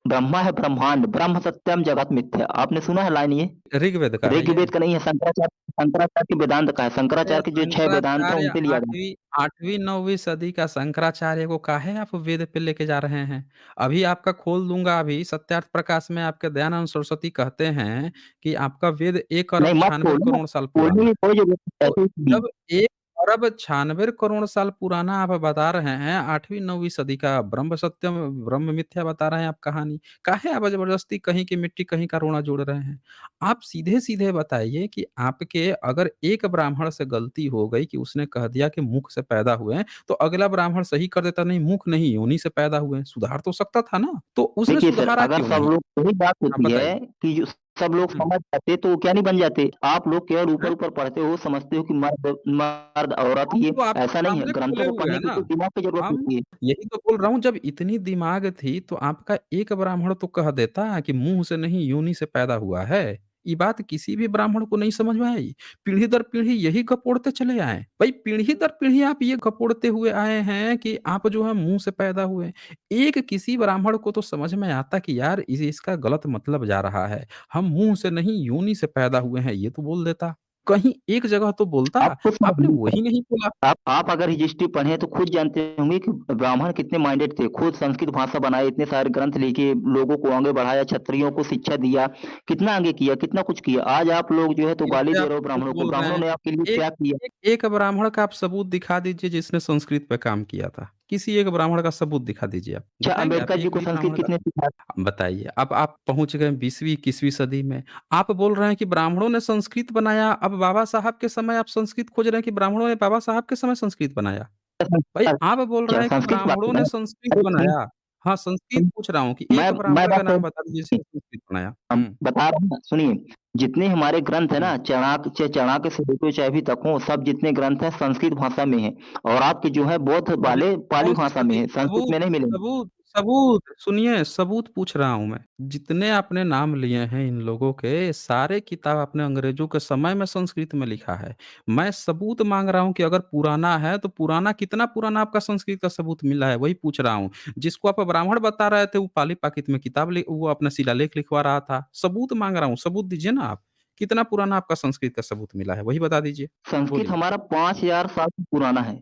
ब्रह्मा है ब्रह्मांड, ब्रह्म सत्यम जगत मिथ्या। आपने सुना है लाइन ये?
ऋग्वेद का है ये?
ऋग्वेद का नहीं है, शंकराचार्य के वेदांत का है।
अरे
शंकराचार्य के जो 6 वेदांत हैं
शंकराचार्य
उनसे लिया गया है।
8वीं 9वीं सदी का शंकराचार्य को काहे आप वेद पे लेके जा रहे हैं? अभी आपका खोल दूँगा अभी सत्यार्थ प्रकाश में आपके दयानंद सरस्वती कहते हैं कि आपका वेद 1
नहीं,
अरब
मत
96
खोलो,
करोड़ साल
खोलने
पुराना।
की कोई ज़रूरत नहीं,
तो
ऐसे ही सुनिए।
जब 1 अरब 96 करोड़ साल पुराना आप बता रहे हैं, 8वीं 9वीं सदी का ब्रह्म सत्यम ब्रह्म मिथ्या बता रहे हैं आप कहानी। काहे आप ज़बरदस्ती कहीं की मिट्टी कहीं का रोना जोड़ रहे हैं? आप सीधे-सीधे बताइए कि आपके अगर एक ब्राह्मण से गलती हो गई कि उसने कह दिया कि मुख से पैदा हुए हैं, तो अगला ब्राह्मण सही कर देता नहीं मुख नहीं योनि से पैदा हुए हैं, सुधार तो सकता था ना? तो उसने
देखिए सर,
सुधारा
अगर
क्यों
सब
नहीं?
लोग, वही बात
आप
होती है
बताइए।
कि जो सब लोग
हुँ,
समझ जाते तो वो क्या नहीं बन जाते। आप लोग केवल
हैं?
ऊपर-ऊपर पढ़ते हो, समझते हो कि मर्द मर्द, औरत
हम
ये,
तो आपके
ऐसा नहीं है।
सामने खोले
ग्रंथों को
हुए हैं
पढ़ने की
ना।
तो दिमाग की ज़रूरत
हम
होती है।
यही तो बोल रहा हूँ जब इतनी दिमाग थी तो आपका एक ब्राह्मण तो कह देता कि मुँह से नहीं योनि से पैदा हुआ है। ये बात किसी भी ब्राह्मण को नहीं समझ में आई। पीढ़ी दर पीढ़ी यही गपोड़ते चले आए। भाई पीढ़ी दर पीढ़ी आप ये गपोड़ते हुए आए हैं कि आप जो है मुँह से पैदा हुए। एक किसी ब्राह्मण को तो समझ में आता कि यार इसका गलत मतलब जा रहा है। हम मुँह से नहीं योनि से पैदा हुए हैं ये तो बोल देता। कहीं एक जगह तो बोलता,
आप खुद
आपने
समझिए,
वही नहीं बोला।
आप अगर हिस्ट्री पढ़े तो खुद जानते होंगे कि ब्राह्मण कितने माइंडेड थे। खुद संस्कृत भाषा बनाए, इतने सारे ग्रंथ लिखे, लोगों को आगे बढ़ाया, क्षत्रियों को शिक्षा दिया, कितना आगे किया, कितना कुछ किया। आज आप लोग जो है तो
फिर
गाली
से
दे
आप
रहे हो
झूठ
ब्राह्मणों को।
बोल रहे
ब्राह्मणों
हैं।
ने आपके लिए
एक
क्या किया?
एक ब्राह्मण का आप सबूत दिखा दीजिए जिसने संस्कृत पे काम किया था। किसी एक ब्राह्मण का सबूत दिखा दीजिए आप।
अच्छा,
दिखाएँगे आप
अम्बेडकर जी
एक
को
भी
संस्कृत
ब्राह्मण का?
किसने सिखाया?
बताइए। अब आप पहुँच गए 20वीं 21वीं सदी में। आप बोल रहे हैं कि ब्राह्मणों ने संस्कृत बनाया, अब बाबा साहब के समय आप संस्कृत खोज रहे हैं कि ब्राह्मणों ने बाबा साहब के समय संस्कृत बनाया। भाई आप बोल रहे
क्या
हैं कि
संस्कृत की बात
ब्राह्मणों
कर रहे
ने
हैं?
संस्कृत
अरे सुनिए,
बनाया। हाँ, संस्कृत
सुनिए,
पूछ रहा हूँ कि
मैं
एक
मैं
ब्राह्मण का
बात
नाम बता दीजिए जिसने संस्कृत बनाया?
हम
हुँ,
बता रहे हैं ना, सुनिए, जितने हमारे ग्रंथ है
हुँ।
ना, चाणक्य से लेके चाहे अभी तक हो, सब जितने ग्रंथ हैं संस्कृत भाषा में हैं, और आपके जो है बौद्ध
अभी
वाले पाली
कौन-सी
भाषा में
सदी?
है, संस्कृत
सबूत,
में नहीं मिलेंगे।
सबूत, सबूत, सुनिए सबूत पूछ रहा हूँ मैं। जितने आपने नाम लिए हैं इन लोगों के, सारे किताब आपने अंग्रेज़ों के समय में संस्कृत में लिखा है। मैं सबूत माँग रहा हूँ कि अगर पुराना है, तो पुराना कितना पुराना आपका संस्कृत का सबूत मिला है, वही पूछ रहा हूँ। जिसको आप ब्राह्मण बता रहे थे, वो पाली-पाकित में किताब वो अपना शिलालेख लिखवा रहा था। सबूत माँग रहा हूँ, सबूत दीजिए ना आप। कितना पुराना आपका संस्कृत का सबूत मिला है, वही बता दीजिए।
संस्कृत
बोलिए।
हमारा 5000 साल से पुराना है।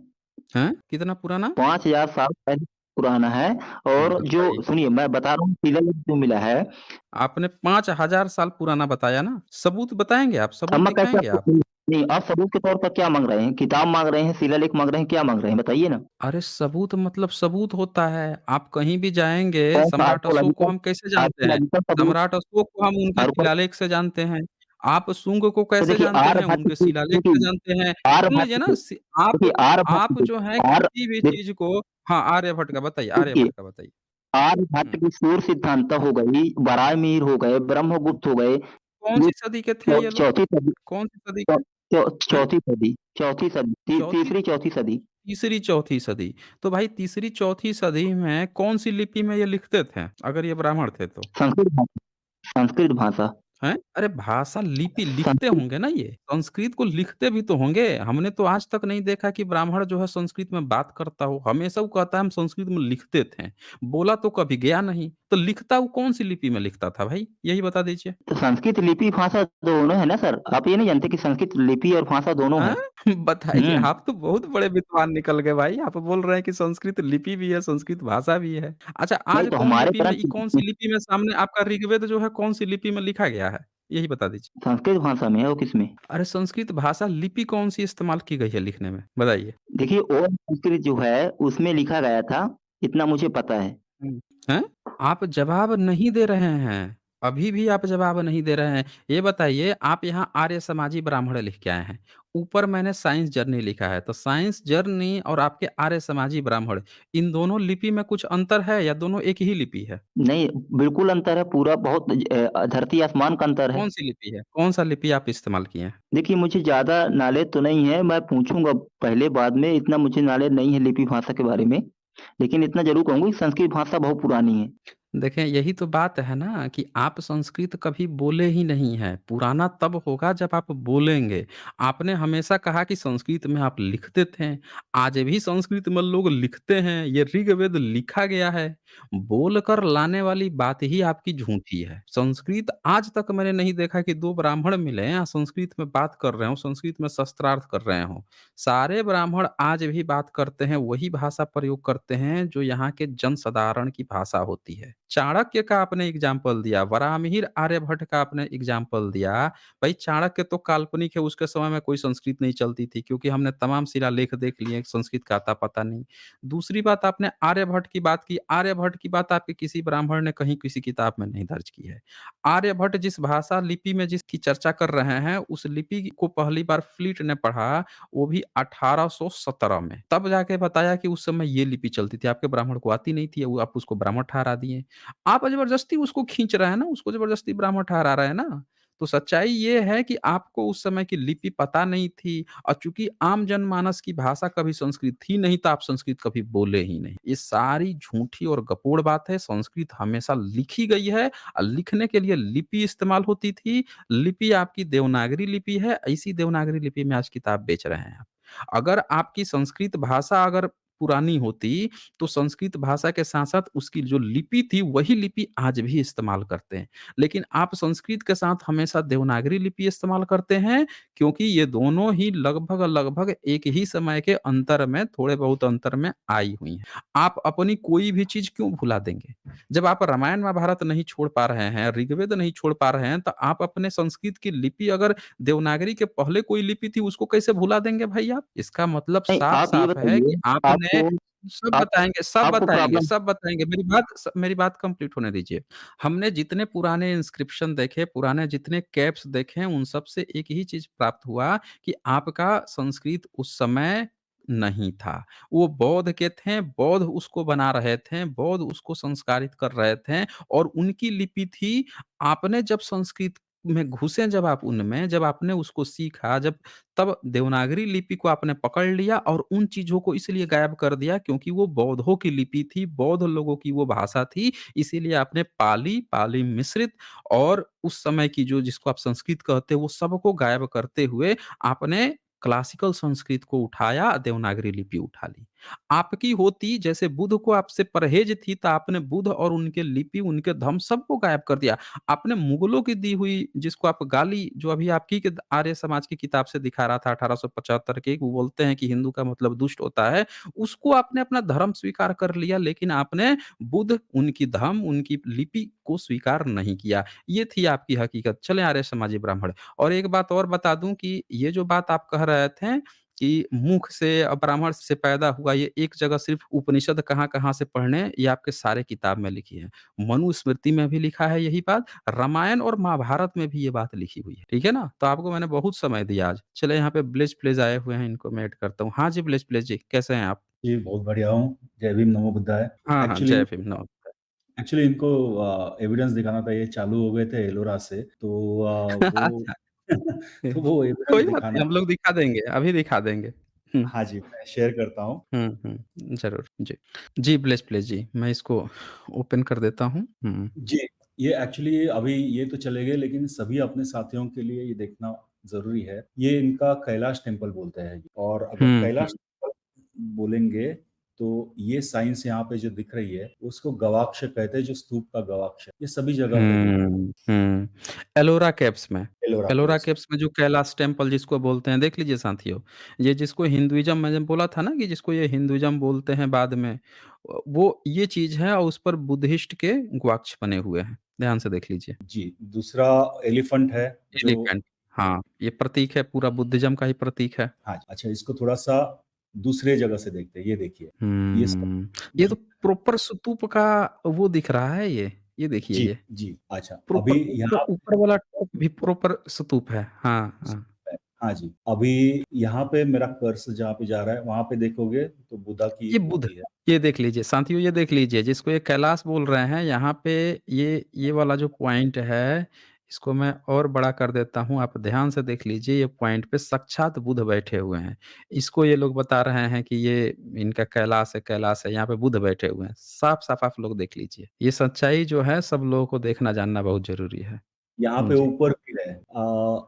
हैं? कितना पुराना?
5000 साल पहले पुराना है। और जो
बताइए।
सुनिए मैं बता रहा हूँ शिलालेख जो मिला है।
आपने 5000 साल पुराना बताया ना, सबूत बताएँगे आप?
अब
सबूत
मैं कैसे
दिखाएँगे
आपको
आप?
नहीं, आप सबूत के तौर पर क्या माँग रहे हैं? किताब माँग रहे हैं, शिलालेख माँग रहे हैं, क्या माँग रहे हैं बताइए ना?
अरे सबूत मतलब सबूत होता है। आप कहीं भी जाएँगे,
कौन-सा
सम्राट अशोक को
आर्कोलॉजिकल
हम कैसे जानते हैं?
आर्कोलॉजिकल सबूत
सम्राट अशोक को हम उनके
आर्को
शिलालेख से जानते हैं। आप शुंग को
तो
कैसे
देखिए
जानते हैं?
आर्यभट्ट
उनके
की
शिलालेख से
देखिए
जानते हैं। सुन लीजिए
आर्यभट्ट
ना
के देखिए आर्यभट्ट
आप
के
जो है
आर्य
किसी भी
देख
चीज़ को हाँ, आर्यभट्ट का बताइए,
देखिए
आर्यभट्ट का बताइए।
आर्यभट्ट
हुँ।
की सूर्य सिद्धांत हो गई, बराहमीर हो गए, ब्रह्मगुप्त हो गए, ये
कौन-सी सदी के थे ये लोग?
चौथी सदी
कौन-सी सदी
चौ
के?
चौ
हैं?
चौथी सदी
चौथी
तीसरी चौथी सदी
तीसरी-चौथी सदी। तो भाई तीसरी-चौथी सदी में कौन-सी लिपि में ये लिखते थे? अगर ये ब्राह्मण थे तो?
संस्कृत भाषा संस्कृत भाषा
हैं? अरे भाषा लिपि लिखते
संस्कृत
होंगे ना ये, संस्कृत को लिखते भी तो होंगे। हमने तो आज तक नहीं देखा कि ब्राह्मण जो है संस्कृत में बात करता हो, हमेशा वो कहता है हम संस्कृत में लिखते थे, बोला तो कभी गया नहीं। तो लिखता वो कौन-सी लिपि में लिखता था भाई? यही बता दीजिए।
तो संस्कृत लिपि भाषा दोनों है ना सर? आप ये नहीं जानते कि संस्कृत लिपि और भाषा दोनों
हैं?
है?
बताइए,
हुँ,
आप तो बहुत बड़े विद्वान निकल गए भाई। आप बोल रहे हैं कि संस्कृत लिपि भी है, संस्कृत भाषा भी है। अच्छा
नहीं
आज
तो
कौन
हमारे
लिपि में
ग्रंथ
कौन-सी लिपि में सामने आपका ऋग्वेद जो है कौन-सी लिपि में लिखा गया है? यही बता दीजिए।
संस्कृत भाषा में है और किसमें?
अरे संस्कृत भाषा लिपि कौन-सी इस्तेमाल की गई है लिखने में? बताइए?
देखिए ओल्ड संस्कृत जो है उसमें लिखा गया था, इतना मुझे पता है।
हुँ। हैं? आप जवाब नहीं दे रहे हैं। अभी भी आप जवाब नहीं दे रहे हैं। ये बताइए आप यहाँ आर्य समाजी ब्राह्मण लिख के आए हैं। ऊपर मैंने साइंस जर्नी लिखा है, तो साइंस जर्नी और आपके आर्य समाजी ब्राह्मण इन दोनों लिपि में कुछ अंतर है या दोनों एक ही लिपि है?
नहीं, बिल्कुल अंतर है पूरा बहुत धरती आसमान का अंतर है।
कौन-सी लिपि है? कौन-सा लिपि आप इस्तेमाल किए हैं?
देखिए मुझे ज़्यादा नॉलेज तो नहीं है, मैं पूछूँगा पहले बाद में, इतना मुझे नॉलेज नहीं है लिपि भाषा के बारे में। लेकिन इतना ज़रूर कहूँगा कि संस्कृत भाषा बहुत पुरानी है।
देखें, यही तो बात है ना कि आप संस्कृत कभी बोले ही नहीं हैं। पुराना तब होगा जब आप बोलेंगे। आपने हमेशा कहा कि संस्कृत में आप लिखते थे। आज भी संस्कृत में लोग लिखते हैं। ये ऋग्वेद लिखा गया है। बोलकर लाने वाली बात ही आपकी झूठी है। संस्कृत आज तक मैंने नहीं देखा कि 2 ब्राह्मण मिले हैं, संस्कृत में बात कर रहे हों, संस्कृत में शस्त्रार्थ कर रहे हों। सारे ब्राह्मण आज भी बात करते हैं, वही भाषा प्रयोग करते हैं जो यहाँ के जनसाधारण की भाषा होती है। चाणक्य का आपने एग्ज़ाम्पल दिया, वराहमिहिर आर्यभट्ट का आपने एग्ज़ाम्पल दिया। भाई चाणक्य तो काल्पनिक है, उसके समय में कोई संस्कृत नहीं चलती थी क्योंकि हमने तमाम शिलालेख देख लिए, संस्कृत का अता-पता नहीं। दूसरी बात आपने आर्यभट्ट की बात की, आर्यभट्ट की बात आपके किसी ब्राह्मण ने कहीं किसी किताब में नहीं दर्ज की है। आर्यभट्ट जिस भाषा लिपि में जिसकी चर्चा कर रहे हैं, उस लिपि को पहली बार फ्लीट ने पढ़ा वो भी 1817 में। तब जाके बताया कि उस समय ये लिपि चलती थी, आपके ब्राह्मण को आती नहीं थी, वो आप उसको ब्राह्मण ठहरा दिए। आप ज़बरदस्ती उसको खींच रहे हैं ना, उसको ज़बरदस्ती ब्राह्मण ठहरा रहे हैं ना। तो सच्चाई ये है कि आपको उस समय की लिपि पता नहीं थी और चूँकि आम जनमानस की भाषा कभी संस्कृत थी नहीं, तो आप संस्कृत कभी बोले ही नहीं। ये सारी झूठी और गपोड़ बात है, संस्कृत हमेशा लिखी गई है और लिखने के लिए लिपि इस्तेमाल होती थी। लिपि आपकी देवनागरी लिपि है, इसी देवनागरी लिपि में आज किताब बेच रहे हैं आप। अगर आपकी संस्कृत भाषा अगर पुरानी होती, तो संस्कृत भाषा के साथ-साथ उसकी जो लिपि थी, वही लिपि आज भी इस्तेमाल करते हैं। लेकिन आप संस्कृत के साथ हमेशा देवनागरी लिपि इस्तेमाल करते हैं, क्योंकि ये दोनों ही लगभग-लगभग एक ही समय के अंतर में, थोड़े बहुत अंतर में आई हुई हैं। आप अपनी कोई भी चीज़ क्यों भुला देंगे? जब आप रामायण महाभारत नहीं छोड़ पा रहे हैं, ऋग्वेद नहीं छोड़ पा रहे हैं, तो आप अपने संस्कृत की लिपि अगर देवनागरी के पहले कोई लिपि थी, उसको कैसे भुला देंगे भाई आप? इसका मतलब
नहीं आप ये
साफ-साफ है कि
बताइए
आपने
आपको
सब
आप
बताएँगे, सब
आपको
बताएँगे,
प्रॉब्लम
सब बताएँगे। मेरी बात कंप्लीट होने दीजिए। हमने जितने पुराने इंस्क्रिप्शन देखे, पुराने जितने कैप्स देखे, उन सब से एक ही चीज़ प्राप्त हुआ कि आपका संस्कृत उस समय नहीं था। वो बौद्ध के थे, बौद्ध उसको बना रहे थे, बौद्ध उसको संस्कारित कर रहे थे और उनकी लिपि थी। आपने जब संस्कृत में घुसे जब आप उनमें, जब आपने उसको सीखा, जब तब देवनागरी लिपि को आपने पकड़ लिया और उन चीज़ों को इसलिए गायब कर दिया क्योंकि वो बौद्धों की लिपि थी, बौद्ध लोगों की वो भाषा थी, इसीलिए आपने पाली, पाली मिश्रित और उस समय की जो जिसको आप संस्कृत कहते हो, वो सबको गायब करते हुए आपने क्लासिकल संस्कृत को उठाया, देवनागरी लिपि उठा ली। आपकी होती जैसे बुद्ध को आपसे परहेज थी, तो आपने बुद्ध और उनके लिपि, उनके धम्म सबको गायब कर दिया। आपने मुगलों की दी हुई जिसको आप गाली जो अभी आपकी के आर्य समाज की किताब से दिखा रहा था 1875 की, वो बोलते हैं कि हिंदू का मतलब दुष्ट होता है, उसको आपने अपना धर्म स्वीकार कर लिया, लेकिन आपने बुद्ध, उनकी धम्म, उनकी लिपि को स्वीकार नहीं किया। ये थी आपकी हकीकत। चलें आर्य समाजी ब्राह्मण। और एक बात और बता दूँ कि ये जो बात आप कह रहे थे कि मुख से ब्राह्मण से पैदा हुआ, ये एक जगह सिर्फ़ उपनिषद कहाँ-कहाँ से पढ़ने, ये आपके सारे किताब में लिखी है। मनुस्मृति में भी लिखा है यही बात, रामायण और महाभारत में भी ये बात लिखी हुई है। ठीक है ना? तो आपको मैंने बहुत समय दिया आज। चलिए यहाँ पे ब्लेस प्लेस आए हुए हैं, इनको मैं ऐड करता हूँ। हाँ जी, ब्लेस प्लेस जी, कैसे हैं आप?
जी, बहुत बढ़िया हूँ। जय भीम, नमो बुद्धाय।
हाँ, हाँ,
एक्चुअली
जय भीम, नमस्कार।
एक्चुअली इनको एविडेंस दिखाना था, ये चालू हो गए थे एलोरा से, तो वो
अच्छा,
तो वो एविडेंस
कोई बात
दिखाना
नहीं, हम लोग दिखा देंगे, अभी दिखा देंगे। हुँ।
हाँ जी, मैं शेयर करता हूँ।
हुँ, हुँ। ज़रूर, जी। जी, ब्लेस प्लीज़ जी, मैं इसको ओपन कर देता हूँ। हुँ।
जी, ये एक्चुअली अभी ये तो चले गए, लेकिन सभी अपने साथियों के लिए ये देखना ज़रूरी है। ये इनका कैलाश टेम्पल बोलते हैं और अगर
हुँ,
कैलाश
हुँ।
टेम्पल बोलेंगे, तो ये साइंस यहाँ पे जो दिख रही है, उसको गवाक्ष कहते हैं, जो स्तूप का गवाक्ष। ये सभी जगह पे दिख
हुँ, हुँ। एलोरा केव्स में,
एलोरा
एलोरा
केव्स।
केव्स में जो कैलाश टेम्पल जिसको बोलते हैं, देख लीजिए साथियों, ये जिसको हिंदुइज़्म मैंने बोला था ना कि जिसको ये हिंदुइज़्म बोलते हैं बाद में, वो ये चीज़ है और उस पर बुद्धिस्ट के गवाक्ष बने हुए हैं। ध्यान से देख लीजिए।
जी, दूसरा एलिफेंट है, जो
एलिफेंट, हाँ, ये प्रतीक है, पूरा बुद्धिज़्म का ही प्रतीक है।
हाँ, अच्छा इसको थोड़ा-सा दूसरे जगह से देखते हैं, ये देखिए। ये सब
हुँ। ये तो प्रॉपर स्तूप का वो दिख रहा है ये। ये देखिए
जी,
ये।
जी, अच्छा,
प्रॉपर
अभी
ऊपर
यहाँ
ऊपर वाला टॉप भी प्रॉपर स्तूप है। हाँ, हाँ।
हाँ जी, अभी यहाँ पे मेरा कर्सर जहाँ पे जा रहा है, वहाँ पे देखोगे तो बुद्धा की
ये बुध,
मूर्ति है।
ये देख लीजिए साथियों, ये देख लीजिए जिसको ये कैलाश बोल रहे हैं, यहाँ पे ये वाला जो पॉइंट है, इसको मैं और बड़ा कर देता हूँ, आप ध्यान से देख लीजिए, ये पॉइंट पे साक्षात बुध बैठे हुए हैं। इसको ये लोग बता रहे हैं कि ये इनका कैलाश है, यहाँ पे बुध बैठे हुए हैं। साफ-साफ आप लोग देख लीजिए। ये सच्चाई जो है सब लोगों को देखना जानना बहुत ज़रूरी है।
यहाँ पे
जी।
ऊपर भी है।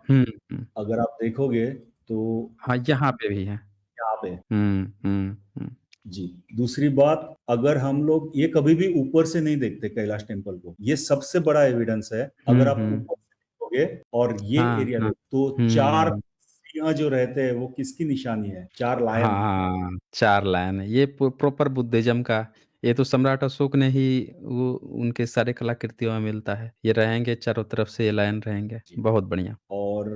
हुँ, हुँ।
अगर आप देखोगे तो
हाँ, यहाँ पे भी है।
यहाँ पे
हुँ, हुँ, हुँ।
जी, दूसरी बात, अगर हम लोग ये कभी भी ऊपर से नहीं देखते कैलाश टेम्पल को, ये सबसे बड़ा एविडेंस है। अगर
हुँ,
आप
हुँ।
ऊपर से देखोगे और ये
हाँ,
एरिया
हाँ।
तो 4
हुँ।
सिंह जो रहते हैं, वो किसकी निशानी है? 4 लायन।
हाँ, 4 लाइन है। ये प्रॉपर बुद्धिज़्म का, ये तो सम्राट अशोक ने ही वो उनके सारे कलाकृतियों में मिलता है। ये रहेंगे चारों तरफ से ये लाइन रहेंगे।
जी।
बहुत बढ़िया।
और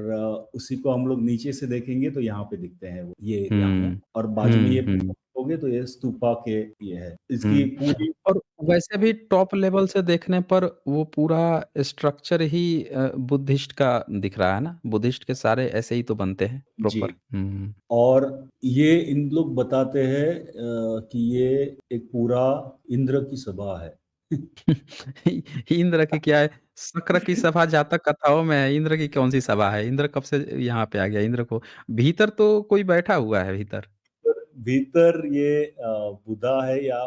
उसी को हम लोग नीचे से देखेंगे तो यहाँ पे दिखते हैं वो, ये एरिया हमें,
हुँ।
और बाजू में
हुँ,
ये
हुँ,
देखोगे तो ये स्तूपा के ये है। इसकी
हुँ।
पूरी
और वैसे भी टॉप लेवल से देखने पर वो पूरा स्ट्रक्चर ही बुद्धिस्ट का दिख रहा है ना? बुद्धिस्ट के सारे ऐसे ही तो बनते हैं
जी।
प्रॉपर। हुँ।
और ये इन लोग बताते हैं कि ये एक पूरा इंद्र की सभा है।
इंद्र की क्या है? शक्र की सभा जातक कथाओं में है, इंद्र की कौन-सी सभा है? इंद्र कब से यहाँ पे आ गया? इंद्र को भीतर तो कोई बैठा हुआ है भीतर।
भीतर ये बुद्धा है या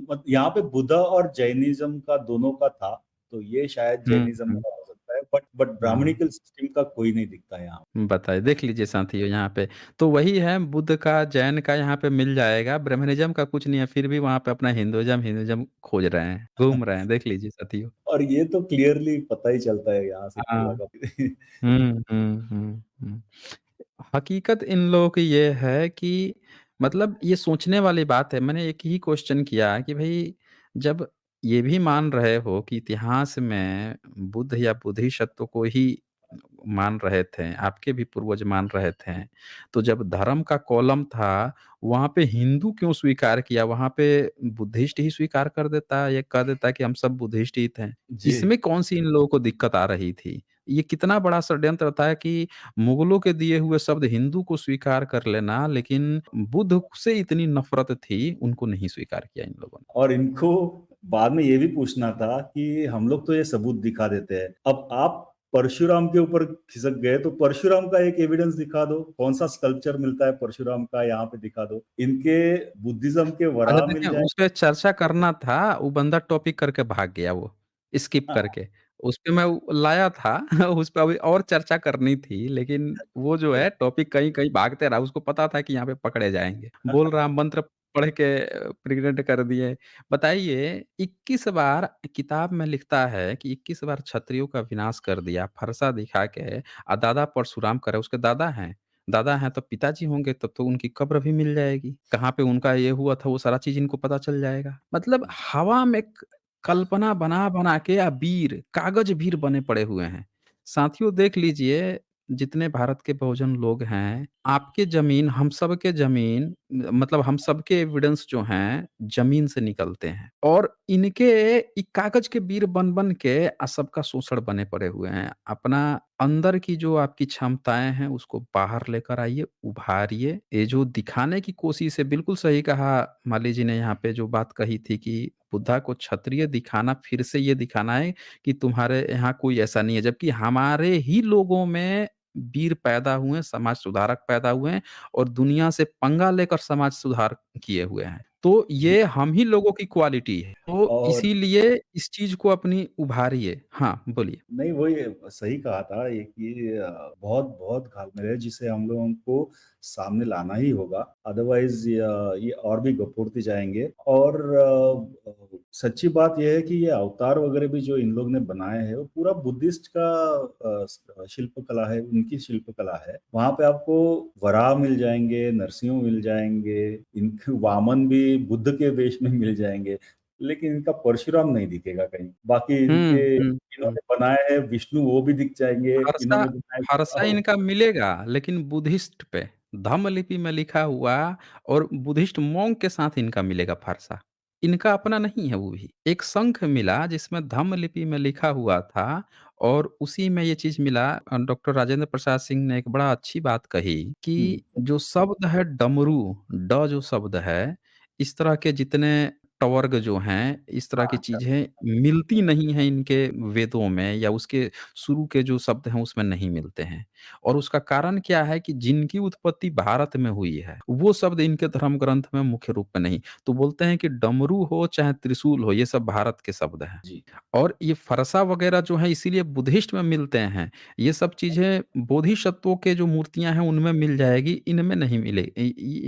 मत यहाँ पे बुद्धा और जैनिज़्म का दोनों का था, तो ये शायद
हुँ,
जैनिज़्म
हुँ।
का हो सकता है, बट
हाँ,
ब्राह्मणिकल सिस्टम का कोई नहीं दिखता यहाँ।
बताइए देख लीजिए साथियों यहाँ पे, तो वही है बुद्ध का, जैन का यहाँ पे मिल जाएगा, ब्रह्मनिज़्म का कुछ नहीं है, फिर भी वहाँ पे अपना हिंदुइज़्म खोज रहे हैं, घूम रहे हैं, देख लीजिए साथियों।
और ये तो क्लियरली पता ही चलता है यहाँ से
हाँ।
पूरा का।
हुँ, हुँ, हुँ, हुँ। हकीकत इन लोगों की ये है कि मतलब ये सोचने वाली बात है। मैंने एक ही क्वेश्चन किया कि भई जब ये भी मान रहे हो कि इतिहास में बुद्ध या बोधिसत्व को ही मान रहे थे, आपके भी पूर्वज मान रहे थे, तो जब धर्म का कॉलम था, वहाँ पे हिंदू क्यों स्वीकार किया? वहाँ पे बुद्धिस्ट ही स्वीकार कर देता या कह देता कि हम सब बुद्धिस्ट ही थे।
जी।
इसमें कौन-सी इन लोगों को दिक्कत आ रही थी? ये कितना बड़ा षड्यंत्र था कि मुगलों के दिए हुए शब्द हिंदू को स्वीकार कर लेना, लेकिन बुद्ध से इतनी नफ़रत थी, उनको नहीं स्वीकार किया इन लोगों ने।
और इनको बाद में ये भी पूछना था कि हम लोग तो ये सबूत दिखा देते हैं। अब आप परशुराम के ऊपर खिसक गए, तो परशुराम का एक एविडेंस दिखा दो। कौन-सा स्कल्पचर मिलता है परशुराम का, यहाँ पे दिखा दो। इनके बुद्धिज़्म के
अच्छा
वराह मिल
देखें,
जाए।
उस पे चर्चा करना था, वो बंदा टॉपिक करके भाग गया वो, स्किप करके। उसपे मैं लाया था उस पे अभी और चर्चा करनी थी, लेकिन वो जो है टॉपिक कहीं-कहीं भागते रहा, उसको पता था कि यहाँ पे पकड़े जाएँगे। बोल रहा मंत्र पढ़ के प्रेग्नेंट कर दिए। बताइए 21 बार किताब में लिखता है कि 21 बार क्षत्रियों का विनाश कर दिया, फरसा दिखा के दादा परशुराम करे उसके दादा हैं। दादा हैं तो पिताजी होंगे तब तो उनकी कब्र भी मिल जाएगी। कहाँ पे उनका ये हुआ था वो सारा चीज़ इनको पता चल जाएगा। मतलब हवा में कल्पना बना-बना के वीर, कागज़ वीर बने पड़े हुए हैं। साथियों देख लीजिए, जितने भारत के बहुजन लोग हैं, आपके ज़मीन, हम सब के ज़मीन मतलब हम सबके एविडेंस जो हैं, ज़मीन से निकलते हैं और इनके कागज़ के वीर बन-बन के सबका शोषण बने पड़े हुए हैं। अपना अंदर की जो आपकी क्षमताएँ हैं, उसको बाहर लेकर आइए, उभारिए। ये जो दिखाने की कोशिश है, बिल्कुल सही कहा माली जी ने यहाँ पे जो बात कही थी कि बुद्धा को क्षत्रिय दिखाना, फिर से ये दिखाना है कि तुम्हारे यहाँ कोई ऐसा नहीं है, जबकि हमारे ही लोगों में वीर पैदा हुए हैं, समाज सुधारक पैदा हुए हैं और दुनिया से पंगा लेकर समाज सुधार किए हुए हैं। तो
जी।
ये हम ही लोगों की क्वालिटी है। तो
और
इसीलिए इस चीज़ को अपनी उभारिए। हाँ, बोलिए।
नहीं, वही सही कहा था ये कि बहुत बहुत घालमेल है जिसे हम लोगों को सामने लाना ही होगा, अदरवाइज ये और भी गपोड़ते जाएंगे। और सच्ची बात यह है कि ये अवतार वगैरह भी जो इन लोग ने बनाए हैं वो पूरा बुद्धिस्ट का शिल्प कला है, उनकी शिल्प कला है। वहां पे आपको वराह मिल जाएंगे, नरसिंह मिल जाएंगे, इनके वामन भी बुद्ध के वेश में मिल जाएंगे, लेकिन इनका परशुराम नहीं दिखेगा कहीं। बाकी
हुँ,
इनके
हुँ, हुँ।
इन्होंने बनाए हैं विष्णु, वो भी दिख जाएंगे।
फरसा
इन्होंने बनाए
फरसा इनका मिलेगा, लेकिन बुद्धिस्ट पे, धम्म लिपि में लिखा हुआ और बुद्धिस्ट मॉन्क के साथ इनका मिलेगा फरसा। इनका अपना नहीं है वो भी। एक शंख मिला जिसमें धम्म लिपि में लिखा हुआ था और उसी में ये चीज़ मिला। डॉक्टर राजेंद्र प्रसाद सिंह ने एक बड़ा अच्छी बात कही कि जो शब्द है डमरू, ड जो शब्द है, इस तरह के जितने टवर्ग जो हैं, इस तरह की चीज़ें मिलती नहीं हैं इनके वेदों में या उसके शुरू के जो शब्द हैं उसमें नहीं मिलते हैं। और उसका कारण क्या है कि जिनकी उत्पत्ति भारत में हुई है, वो शब्द इनके धर्म ग्रंथ में मुख्य रूप में नहीं। तो बोलते हैं कि डमरू हो चाहे त्रिशूल हो, ये सब भारत के शब्द हैं।
जी।
और ये फरसा वगैरह जो है इसीलिए बुद्धिस्ट में मिलते हैं। ये सब चीज़ें बोधिसत्वों के जो मूर्तियाँ हैं उनमें मिल जाएगी, इनमें नहीं मिले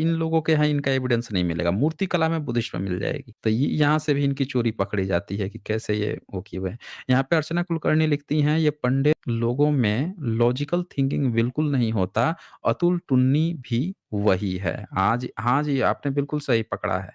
इन लोगों के यहाँ इनका एविडेंस नहीं मिलेगा। मूर्ति कला में बुद्धिस्ट में मिल जाएगी। तो ये यहाँ से भी इनकी चोरी पकड़ी जाती है कि कैसे ये वो किए हुए हैं। यहाँ पे अर्चना कुलकर्णी लिखती हैं, ये पंडित लोगों में लॉजिकल थिंकिंग बिल्कुल नहीं होता, अतुल टुन्नी भी वही है। हाँ जी, आपने बिल्कुल सही पकड़ा है।